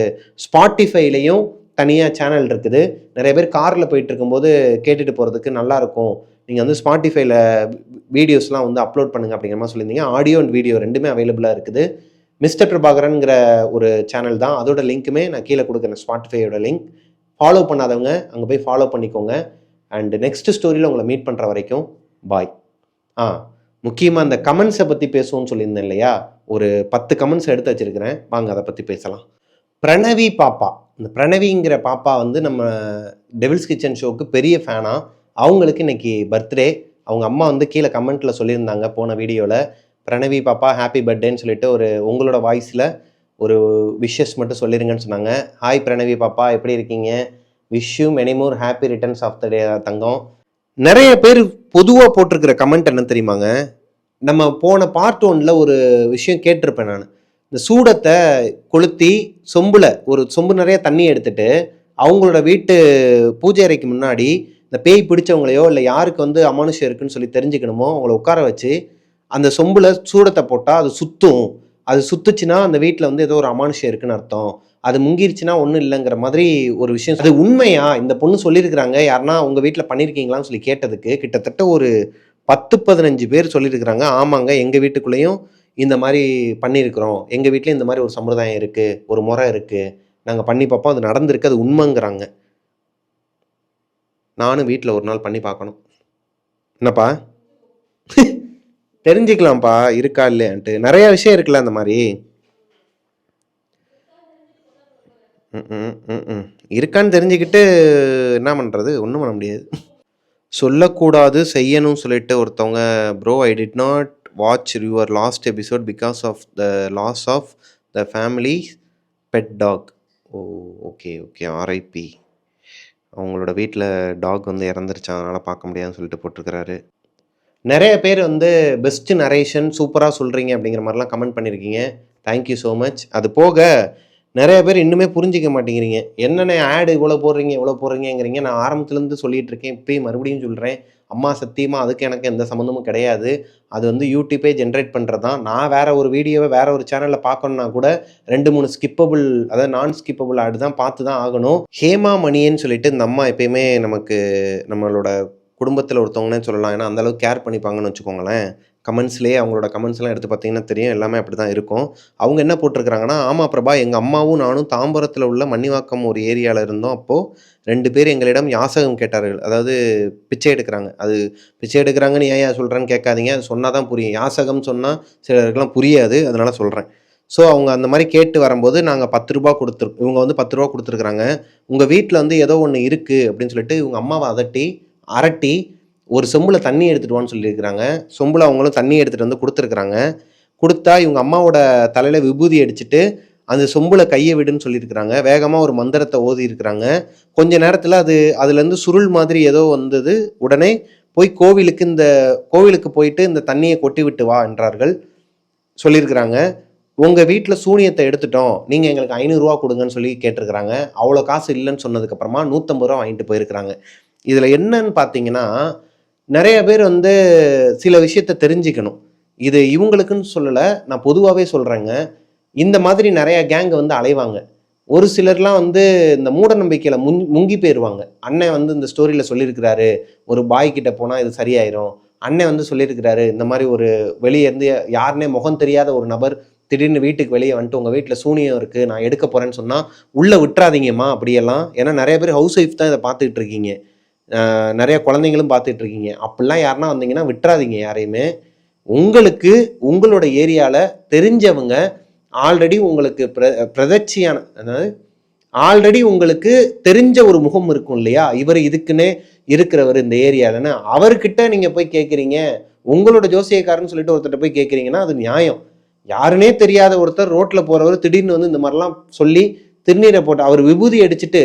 ஸ்பாட்டிஃபைலையும் தனியாக சேனல் இருக்குது. நிறைய பேர் காரில் போயிட்டு இருக்கும்போது கேட்டுட்டு போகிறதுக்கு நல்லாயிருக்கும், நீங்கள் வந்து ஸ்பாட்டிஃபைல வீடியோஸ்லாம் வந்து அப்லோட் பண்ணுங்கள் அப்படிங்கிற மாதிரி சொல்லியிருந்தீங்க. ஆடியோ அண்ட் வீடியோ ரெண்டுமே அவைலபிளாக இருக்குது. மிஸ்டர் பிரபாகரன்கிற ஒரு சேனல் தான், அதோட லிங்க்குமே நான் கீழே கொடுக்குறேன், ஸ்பாட்டிஃபையோட லிங்க். ஃபாலோ பண்ணாதவங்க அங்கே போய் ஃபாலோ பண்ணிக்கோங்க. அண்ட் நெக்ஸ்ட் ஸ்டோரியில் உங்களை மீட் பண்ணுற வரைக்கும் பாய். முக்கியமாக இந்த கமெண்ட்ஸை பற்றி பேசுவோம்னு சொல்லியிருந்தேன் இல்லையா, ஒரு 10 கமெண்ட்ஸ் எடுத்து வச்சிருக்கிறேன், வாங்க அதை பற்றி பேசலாம். பிரணவி பாப்பா இந்த பிரணவிங்கிற பாப்பா வந்து நம்ம டெவில்ஸ் கிச்சன் ஷோக்கு பெரிய ஃபேனா. அவங்களுக்கு இன்னைக்கு பர்த்டே. அவங்க அம்மா வந்து கீழே கமெண்ட்டில் சொல்லியிருந்தாங்க போன வீடியோவில், பிரணவி பாப்பா ஹாப்பி பர்த்டேன்னு சொல்லிட்டு ஒரு உங்களோட வாய்ஸில் ஒரு விஷஸ் மட்டும் சொல்லிருங்கன்னு சொன்னாங்க. ஹாய் பிரணவி பாப்பா, எப்படி இருக்கீங்க? Wish you many more happy returns of the day தங்கம். நிறைய பேர் பொதுவாக போட்டிருக்கிற கமெண்ட் என்ன தெரியுமாங்க, நம்ம போன பார்ட் 1ல் ஒரு விஷயம் கேட்டிருப்பேன் நான். இந்த சூடத்தை கொளுத்தி ஒரு சொம்பு நிறைய தண்ணி எடுத்துட்டு அவங்களோட வீட்டு பூஜை அறைக்கு முன்னாடி இந்த பேய் பிடிச்சவங்களையோ இல்லை யாருக்கு வந்து அமானுஷம் இருக்குன்னு சொல்லி தெரிஞ்சுக்கணுமோ அவங்கள உட்கார வச்சு அந்த சொம்புல சூடத்தை போட்டால் அது சுற்றும். அது சுத்துச்சுன்னா அந்த வீட்டில் வந்து ஏதோ ஒரு அமானுஷம் இருக்குன்னு அர்த்தம். அது முங்கிருச்சுன்னா ஒன்றும் இல்லைங்கிற மாதிரி ஒரு விஷயம். அது உண்மையா? இந்த பொண்ணு சொல்லியிருக்கிறாங்க, யாருன்னா உங்கள் வீட்டில் பண்ணியிருக்கீங்களான்னு சொல்லி கேட்டதுக்கு கிட்டத்தட்ட ஒரு 10-15 பேர் சொல்லியிருக்கிறாங்க, ஆமாங்க எங்கள் வீட்டுக்குள்ளேயும் இந்த மாதிரி பண்ணியிருக்கிறோம், எங்கள் வீட்லேயும் இந்த மாதிரி ஒரு சம்பிரதாயம் இருக்குது, ஒரு முறை இருக்குது, நாங்கள் பண்ணி பார்ப்போம், அது நடந்திருக்கு, அது உண்மைங்கிறாங்க. நானும் வீட்டில் ஒரு நாள் பண்ணி பார்க்கணும். என்னப்பா தெரிஞ்சுக்கலாம்ப்பா இருக்கா இல்லையான்ட்டு. நிறைய விஷயம் இருக்குல்ல அந்த மாதிரி. இருக்கான்னு தெரிஞ்சுக்கிட்டு என்ன பண்ணுறது, ஒன்றும் பண்ண முடியாது. சொல்லக்கூடாது செய்யணும்னு சொல்லிட்டு ஒருத்தவங்க, bro I did not watch your last episode because of the loss of the family pet dog. Oh okay okay, RIP. அவங்களோட வீட்டில் டாக் வந்து இறந்துருச்சான், அதனால் பார்க்க முடியாதுன்னு சொல்லிட்டு போட்டிருக்கிறாரு. நிறைய பேர் வந்து பெஸ்ட் நரேஷன் சூப்பராக சொல்கிறீங்க அப்படிங்கிற மாதிரிலாம் கமெண்ட் பண்ணியிருக்கீங்க. Thank you so much. அது போக நிறைய பேர் இன்னுமே புரிஞ்சிக்க மாட்டேங்கிறீங்க. என்னென்ன ஆடு இவ்வளோ போடுறீங்கிறீங்க. நான் ஆரம்பத்துலேருந்து சொல்லிகிட்டு இருக்கேன், இப்போயும் மறுபடியும் சொல்கிறேன், அம்மா சத்தியமாக அதுக்கு எனக்கு எந்த சம்மந்தமும் கிடையாது. அது வந்து யூடியூப்பே ஜென்ரேட் பண்ணுறது தான். நான் வேறு ஒரு வீடியோவை வேறு ஒரு சேனலில் பார்க்கணுன்னா கூட 2-3 ஸ்கிப்பபிள், அதாவது நான் ஸ்கிப்பபிள் ஆடு தான் பார்த்து தான் ஆகணும். ஹேமா மணியன்னு சொல்லிட்டு இந்த அம்மா எப்பயுமே நமக்கு நம்மளோட குடும்பத்தில் ஒருத்தவங்கன்னே சொல்லலாம். ஏன்னா அந்தளவுக்கு கேர் பண்ணிப்பாங்கன்னு வச்சுக்கோங்களேன். கமெண்ட்ஸ்லேயே அவங்களோட கமெண்ட்ஸ்லாம் எடுத்து பார்த்தீங்கன்னா தெரியும், எல்லாமே அப்படி தான் இருக்கும். அவங்க என்ன போட்டிருக்கிறாங்கன்னா, ஆமாம் பிரபா, எங்கள் அம்மாவும் நானும் தாம்பரத்தில் உள்ள மன்னிவாக்கம் ஒரு ஏரியாவில் இருந்தோம். அப்போது 2 பேர் எங்களிடம் யாசகம் கேட்டார்கள். அதாவது பிச்சை எடுக்கிறாங்க. அது பிச்சை எடுக்கிறாங்கன்னு ஏன் சொல்கிறேன்னு கேட்காதீங்க, அது சொன்னால் தான் புரியும். யாசகம் சொன்னால் சிலருக்குலாம் புரியாது, அதனால் சொல்கிறேன். ஸோ அவங்க அந்த மாதிரி கேட்டு வரும்போது நாங்கள் 10 ரூபா இவங்க வந்து 10 ரூபா கொடுத்துருக்குறாங்க. உங்கள் வீட்டில் வந்து ஏதோ ஒன்று இருக்குது அப்படின்னு சொல்லிட்டு இவங்க அம்மாவை அரட்டி ஒரு சொம்பில் தண்ணி எடுத்துகிட்டு வான்னு சொல்லியிருக்கிறாங்க. சொம்பில் அவங்களும் தண்ணி எடுத்துகிட்டு வந்து கொடுத்துருக்குறாங்க. கொடுத்தா இவங்க அம்மாவோட தலையில் விபூதி அடிச்சுட்டு அந்த சொம்பில் கையை விடுன்னு சொல்லியிருக்கிறாங்க. வேகமாக ஒரு மந்திரத்தை ஓதி இருக்கிறாங்க. கொஞ்ச நேரத்தில் அதுலேருந்து சுருள் மாதிரி ஏதோ வந்தது. உடனே போய் கோவிலுக்கு போயிட்டு இந்த தண்ணியை கொட்டி விட்டு வா என்றார்கள் சொல்லியிருக்கிறாங்க. உங்கள் வீட்டில் சூனியத்தை எடுத்துட்டோம், நீங்கள் எங்களுக்கு 500 ரூபா கொடுங்கன்னு சொல்லி கேட்டிருக்கிறாங்க. அவ்வளோ காசு இல்லைன்னு சொன்னதுக்கப்புறமா 150 ரூபா வாங்கிட்டு போயிருக்கிறாங்க. இதில் என்னன்னு பார்த்தீங்கன்னா, நிறைய பேர் வந்து சில விஷயத்த தெரிஞ்சுக்கணும். இது இவங்களுக்குன்னு சொல்லலை, நான் பொதுவாகவே சொல்கிறேங்க. இந்த மாதிரி நிறைய கேங் வந்து அலைவாங்க. ஒரு சிலர்லாம் வந்து இந்த மூட நம்பிக்கையில் முங்கி போயிடுவாங்க. அண்ணன் வந்து இந்த ஸ்டோரியில் சொல்லியிருக்கிறாரு, ஒரு பாய் கிட்ட போனால் இது சரியாயிரும். அண்ணன் வந்து சொல்லியிருக்கிறாரு, இந்த மாதிரி ஒரு வெளியே இருந்து யாருன்னே முகம் தெரியாத ஒரு நபர் திடீர்னு வீட்டுக்கு வெளியே வந்துட்டு உங்கள் வீட்டில் சூனியம் இருக்குது, நான் எடுக்க போகிறேன்னு சொன்னால் உள்ளே விட்டுறாதீங்கம்மா அப்படியெல்லாம். ஏன்னா நிறைய பேர் ஹவுஸ் ஒய்ஃப் தான் இதை பார்த்துக்கிட்டு இருக்கீங்க, நிறைய குழந்தைங்களும் பார்த்துட்டு இருக்கீங்க. அப்படிலாம் யாருன்னா வந்தீங்கன்னா விட்டுறாதீங்க யாரையுமே. உங்களுக்கு உங்களோட ஏரியாவில் தெரிஞ்சவங்க ஆல்ரெடி உங்களுக்கு பிரதட்சியான, அதாவது ஆல்ரெடி உங்களுக்கு தெரிஞ்ச ஒரு முகம் இருக்கும் இல்லையா, இவர் இதுக்குன்னே இருக்கிறவர் இந்த ஏரியாலன்னு, அவர்கிட்ட நீங்கள் போய் கேட்குறீங்க. உங்களோட ஜோசியக்காரன்னு சொல்லிட்டு ஒருத்தர் போய் கேட்குறீங்கன்னா அது நியாயம். யாருன்னே தெரியாத ஒருத்தர் ரோட்டில் போகிறவர் திடீர்னு வந்து இந்த மாதிரிலாம் சொல்லி திருநீரை போட்டு அவர் விபூதி அடிச்சுட்டு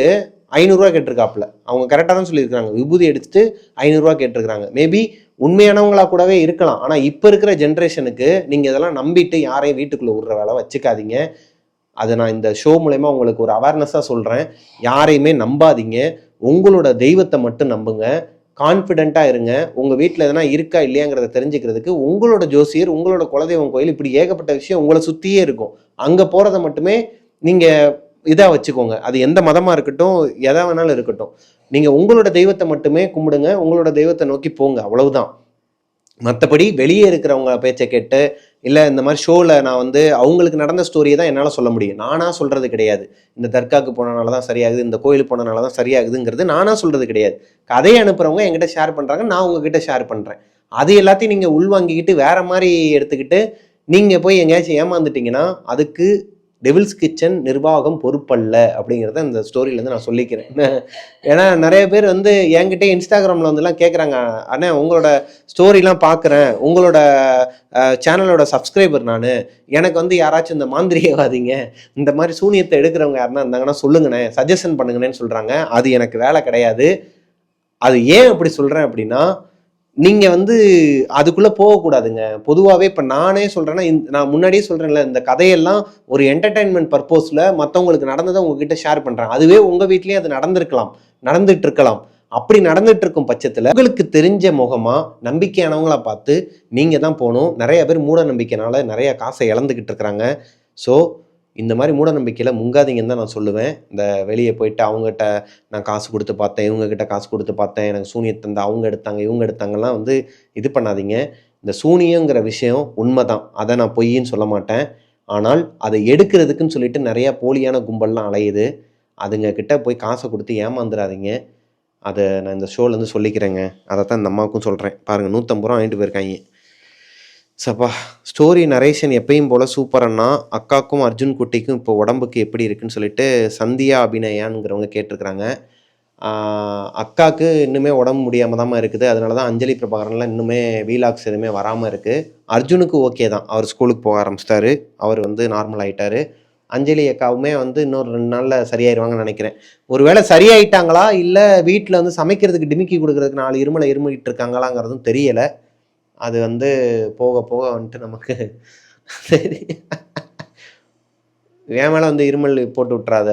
500 ரூபா கேட்டிருக்காப்புல. அவங்க கரெக்டாக தான் சொல்லியிருக்காங்க, விபூதி எடுத்துட்டு 500 ரூபா கேட்டிருக்கிறாங்க. மேபி உண்மையானவங்களா கூடவே இருக்கலாம். ஆனால் இப்போ இருக்கிற ஜென்ரேஷனுக்கு நீங்கள் இதெல்லாம் நம்பிட்டு யாரையும் வீட்டுக்குள்ளே விடுற வேலை வச்சுக்காதீங்க. அதை நான் இந்த ஷோ மூலயமா உங்களுக்கு ஒரு அவேர்னஸாக சொல்கிறேன். யாரையுமே நம்பாதீங்க, உங்களோட தெய்வத்தை மட்டும் நம்புங்க. கான்ஃபிடென்ட்டாக இருங்க. உங்கள் வீட்டில் எதனா இருக்கா இல்லையாங்கிறத தெரிஞ்சுக்கிறதுக்கு உங்களோட ஜோசியர், உங்களோட குலதெய்வம் கோயில், இப்படி ஏகப்பட்ட விஷயம் உங்களை சுற்றியே இருக்கும். அங்கே போகிறத மட்டுமே நீங்கள் இதாக வச்சுக்கோங்க. அது எந்த மதமாக இருக்கட்டும், எதா வேணாலும் இருக்கட்டும், நீங்கள் உங்களோட தெய்வத்தை மட்டுமே கும்பிடுங்க, உங்களோட தெய்வத்தை நோக்கி போங்க, அவ்வளவுதான். மற்றபடி வெளியே இருக்கிறவங்க பேச்சை கேட்டு, இல்லை இந்த மாதிரி ஷோவில் நான் வந்து அவங்களுக்கு நடந்த ஸ்டோரியை தான் என்னால் சொல்ல முடியும். நானாக சொல்கிறது கிடையாது. இந்த தர்காவுக்கு போனனால தான் சரியாகுது, இந்த கோயிலுக்கு போனனால தான் சரியாகுதுங்கிறது நானாக சொல்கிறது கிடையாது. கதையை அனுப்புகிறவங்க என்கிட்ட ஷேர் பண்ணுறாங்க, நான் உங்ககிட்ட ஷேர் பண்ணுறேன். அது எல்லாத்தையும் நீங்கள் உள்வாங்கிக்கிட்டு வேறு மாதிரி எடுத்துக்கிட்டு நீங்கள் போய் எங்கேயாச்சும் ஏமாந்துட்டீங்கன்னா அதுக்கு டெவில்ஸ் கிச்சன் நிர்வாகம் பொறுப்பல்ல அப்படிங்கிறத இந்த ஸ்டோரியிலேருந்து நான் சொல்லிக்கிறேன். ஏன்னா நிறைய பேர் வந்து என்கிட்ட இன்ஸ்டாகிராமில் வந்துலாம் கேட்குறாங்க, அண்ணே உங்களோட ஸ்டோரிலாம் பார்க்குறேன், உங்களோட சேனலோட சப்ஸ்கிரைபர் நான், எனக்கு வந்து யாராச்சும் இந்த மாந்திரிகவாதிங்க இந்த மாதிரி சூனியத்தை எடுக்கிறவங்க யாருன்னா இருந்தாங்கன்னா சொல்லுங்கண்ணே, சஜஷன் பண்ணுங்கண்ணேன்னு சொல்கிறாங்க. அது எனக்கு வேலை கிடையாது. அது ஏன் அப்படி சொல்கிறேன் அப்படின்னா, நீங்கள் வந்து அதுக்குள்ளே போகக்கூடாதுங்க. பொதுவாகவே இப்போ நானே சொல்கிறேன்னா, நான் முன்னாடியே சொல்கிறேன்ல, இந்த கதையெல்லாம் ஒரு என்டர்டைன்மெண்ட் பர்பஸில் மற்றவங்களுக்கு நடந்ததை உங்ககிட்ட ஷேர் பண்ணுறாங்க. அதுவே உங்கள் வீட்லேயும் அது நடந்திருக்கலாம், நடந்துட்டு இருக்கலாம். அப்படி நடந்துட்டு இருக்கும் பட்சத்தில் உங்களுக்கு தெரிஞ்ச முகமா நம்பிக்கையானவங்களா பார்த்து நீங்கள் தான் போகணும். நிறைய பேர் மூட நம்பிக்கைனால நிறைய காசை இழந்துக்கிட்டு இருக்கிறாங்க. ஸோ இந்த மாதிரி மூட நம்பிக்கையில் முங்காதீங்கன்னு தான் நான் சொல்லுவேன். இந்த வெளியே போயிட்டு அவங்ககிட்ட நான் காசு கொடுத்து பார்த்தேன், இவங்ககிட்ட காசு கொடுத்து பார்த்தேன், எனக்கு சூனியத்தை தந்து அவங்க எடுத்தாங்க இவங்க எடுத்தாங்கலாம் வந்து இது பண்ணாதீங்க. இந்த சூனியங்கிற விஷயம் உண்மை தான், அதை நான் பொய்ன்னு சொல்ல மாட்டேன். ஆனால் அதை எடுக்கிறதுக்குன்னு சொல்லிட்டு நிறையா போலியான கும்பல்லாம் அலையுது. அதுங்க கிட்ட போய் காசை கொடுத்து ஏமாந்துடாதீங்க. அதை நான் இந்த ஷோலேருந்து சொல்லிக்கிறேங்க. அதை தான் இந்த அம்மாவுக்கும் சொல்கிறேன். பாருங்கள் 150 ரூபா வாங்கிட்டு போயிருக்காங்க. சப்பா ஸ்டோரி நரேஷன் எப்பயும் போல் சூப்பரன்னா, அக்காக்கும் அர்ஜுன் குட்டிக்கும் இப்போ உடம்புக்கு எப்படி இருக்குன்னு சொல்லிட்டு சந்தியா அபிநயான்ங்கிறவங்க கேட்டிருக்கிறாங்க. அக்காவுக்கு இன்னுமே உடம்பு முடியாமல் தான் இருக்குது. அதனால தான் அஞ்சலி பிரபாகரன்லாம் இன்னுமே வீலாக்ஸ் எதுவுமே வராமல் இருக்குது. அர்ஜுனுக்கு ஓகே தான், அவர் ஸ்கூலுக்கு போக ஆரம்பிச்சிட்டாரு, அவர் வந்து நார்மல் ஆகிட்டார். அஞ்சலி அக்காவுமே வந்து இன்னொரு 2 நாளில் சரியாயிருவாங்கன்னு நினைக்கிறேன். ஒருவேளை சரியாயிட்டாங்களா இல்லை வீட்டில் வந்து சமைக்கிறதுக்கு டிமிக்கி கொடுக்குறதுக்கு 4 இருமலை இருமிக்கிட்டு இருக்காங்களாங்கிறதும் தெரியலை. அது வந்து போக போக வந்துட்டு நமக்கு சரி, என் மேலே வந்து இருமல் போட்டு விட்றாத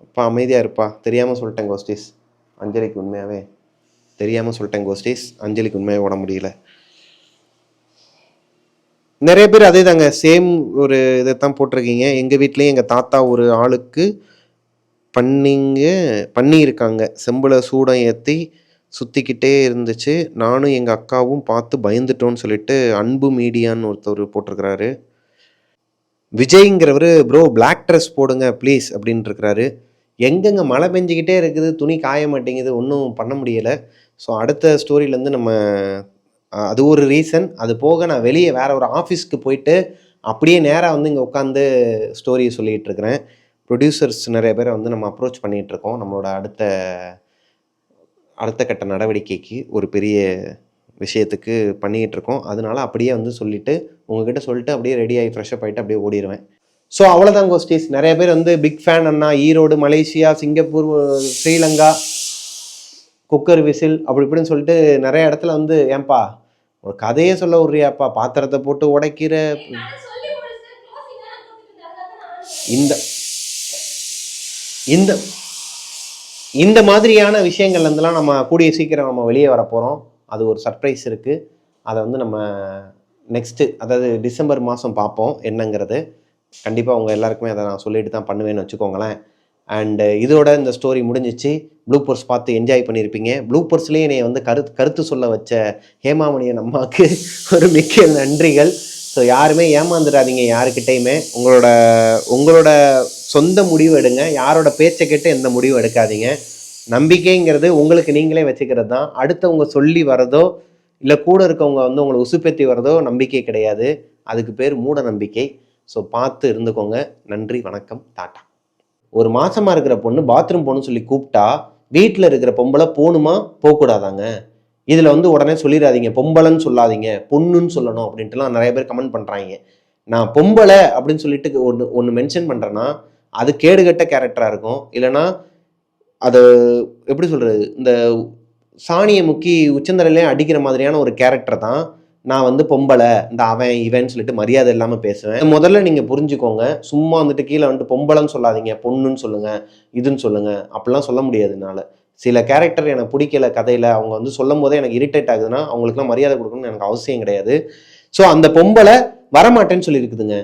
அப்பா, அமைதியாக இருப்பா. தெரியாமல் சொல்லிட்டேன் கோஸ்டீஸ், அஞ்சலிக்கு உண்மையாகவே தெரியாமல் சொல்லிட்டேன் கோஸ்டீஸ், அஞ்சலிக்கு உண்மையாக ஓட முடியல. நிறைய பேர் அதே தாங்க, சேம் ஒரு இதைத்தான் போட்டிருக்கீங்க. எங்கள் வீட்லேயும் எங்கள் தாத்தா ஒரு ஆளுக்கு பண்ணியிருக்காங்க, செம்பில் சூடம் ஏற்றி சுற்றிக்கிட்டே இருந்துச்சு, நானும் எங்கள் அக்காவும் பார்த்து பயந்துட்டோன்னு சொல்லிட்டு அன்பு மீடியான்னு ஒருத்தர் போட்டிருக்கிறாரு. விஜய்ங்கிறவர் ப்ரோ பிளாக் ட்ரெஸ் போடுங்க ப்ளீஸ் அப்படின்ட்டு இருக்கிறாரு. எங்கெங்க மழை பெஞ்சிக்கிட்டே இருக்குது, துணி காய மாட்டேங்குது, ஒன்றும் பண்ண முடியலை. ஸோ அடுத்த ஸ்டோரியிலேருந்து நம்ம அது ஒரு ரீசன். அது போக நான் வெளியே வேறு ஒரு ஆஃபீஸ்க்கு போயிட்டு அப்படியே நேராக வந்து இங்கே உட்காந்து ஸ்டோரியை சொல்லிகிட்டு இருக்கிறேன். ப்ரொடியூசர்ஸ் நிறைய பேரை வந்து நம்ம அப்ரோச் பண்ணிகிட்ருக்கோம் நம்மளோட அடுத்த கட்ட நடவடிக்கைக்கு, ஒரு பெரிய விஷயத்துக்கு பண்ணிக்கிட்டு இருக்கோம். அதனால அப்படியே வந்து சொல்லிவிட்டு உங்ககிட்ட சொல்லிட்டு அப்படியே ரெடி ஆகி ஃப்ரெஷ்அப் ஆகிட்டு அப்படியே ஓடிடுவேன். ஸோ அவ்வளோதான் கோஸ்டீஸ். நிறைய பேர் வந்து பிக் ஃபேன் அண்ணா, Erode, Malaysia, Singapore, Sri Lanka, cooker whistle அப்படி இப்படின்னு சொல்லிட்டு நிறைய இடத்துல வந்து ஏன்பா ஒரு கதையே சொல்ல விட்றியாப்பா, பாத்திரத்தை போட்டு உடைக்கிற இந்த இந்த மாதிரியான விஷயங்கள்லேருந்துலாம் நம்ம கூடிய சீக்கிரம் நம்ம வெளியே வர போகிறோம். அது ஒரு சர்ப்ரைஸ் இருக்குது. அதை வந்து நம்ம நெக்ஸ்ட்டு, அதாவது டிசம்பர் மாதம் பார்ப்போம் என்னங்கிறது. கண்டிப்பாக உங்கள் எல்லாருக்குமே அதை நான் சொல்லிட்டு தான் பண்ணுவேன்னு வச்சுக்கோங்களேன். அண்டு இதோட இந்த ஸ்டோரி முடிஞ்சிச்சு. ப்ளூபர்ஸ் பார்த்து என்ஜாய் பண்ணியிருப்பீங்க. ப்ளூபர்ஸ்லேயே என்னை வந்து கருத்து சொல்ல வச்ச ஹேமாமணியன் அம்மாவுக்கு ஒரு மிக்க நன்றிகள். ஸோ யாருமே ஏமாந்துடாதீங்க, யாருக்கிட்டையுமே உங்களோட சொந்த முடிவு எடுங்க. யாரோட பேச்சை கேட்டு எந்த முடிவு எடுக்காதீங்க. நம்பிக்கைங்கிறது உங்களுக்கு நீங்களே வச்சுக்கிறது தான். அடுத்தவங்க சொல்லி வரதோ இல்லை கூட இருக்கவங்க வந்து உங்களை உசுப்பேற்றி வரதோ நம்பிக்கை கிடையாது. அதுக்கு பேர் மூட நம்பிக்கை. ஸோ பார்த்து இருந்துக்கோங்க. நன்றி, வணக்கம், டாட்டா. ஒரு மாசமாக இருக்கிற பொண்ணு பாத்ரூம் போகணும்னு சொல்லி கூப்பிட்டா வீட்டில் இருக்கிற பொம்பளை போகணுமா போகக்கூடாதாங்க? இதில் வந்து உடனே சொல்லிடாதீங்க, பொம்பளைன்னு சொல்லாதீங்க, பொண்ணுன்னு சொல்லணும் அப்படின்ட்டுலாம் நிறைய பேர் கமெண்ட் பண்ணுறாங்க. நான் பொம்பளை அப்படின்னு சொல்லிட்டு ஒன்று மென்ஷன் பண்ணுறேன்னா அது கேடுகட்ட கேரக்டராக இருக்கும். இல்லைனா அது எப்படி சொல்கிறது, இந்த சாணியை முக்கி உச்சந்தலையிலே அடிக்கிற மாதிரியான ஒரு கேரக்டர் தான் நான் வந்து பொம்பளை, இந்த அவன் இவன் சொல்லிட்டு மரியாதை இல்லாமல் பேசுவேன். முதல்ல நீங்கள் புரிஞ்சுக்கோங்க. சும்மா வந்துட்டு கீழே வந்துட்டு பொம்பளைன்னு சொல்லாதீங்க, பொண்ணுன்னு சொல்லுங்கள், இதுன்னு சொல்லுங்கள், அப்படிலாம் சொல்ல முடியாதுனால. சில கேரக்டர் எனக்கு பிடிக்கல கதையில், அவங்க வந்து சொல்லும் போதே எனக்கு இரிட்டேட் ஆகுதுன்னா அவங்களுக்குலாம் மரியாதை கொடுக்கணும்னு எனக்கு அவசியம் கிடையாது. ஸோ அந்த பொம்பளை வரமாட்டேன்னு சொல்லியிருக்குதுங்க.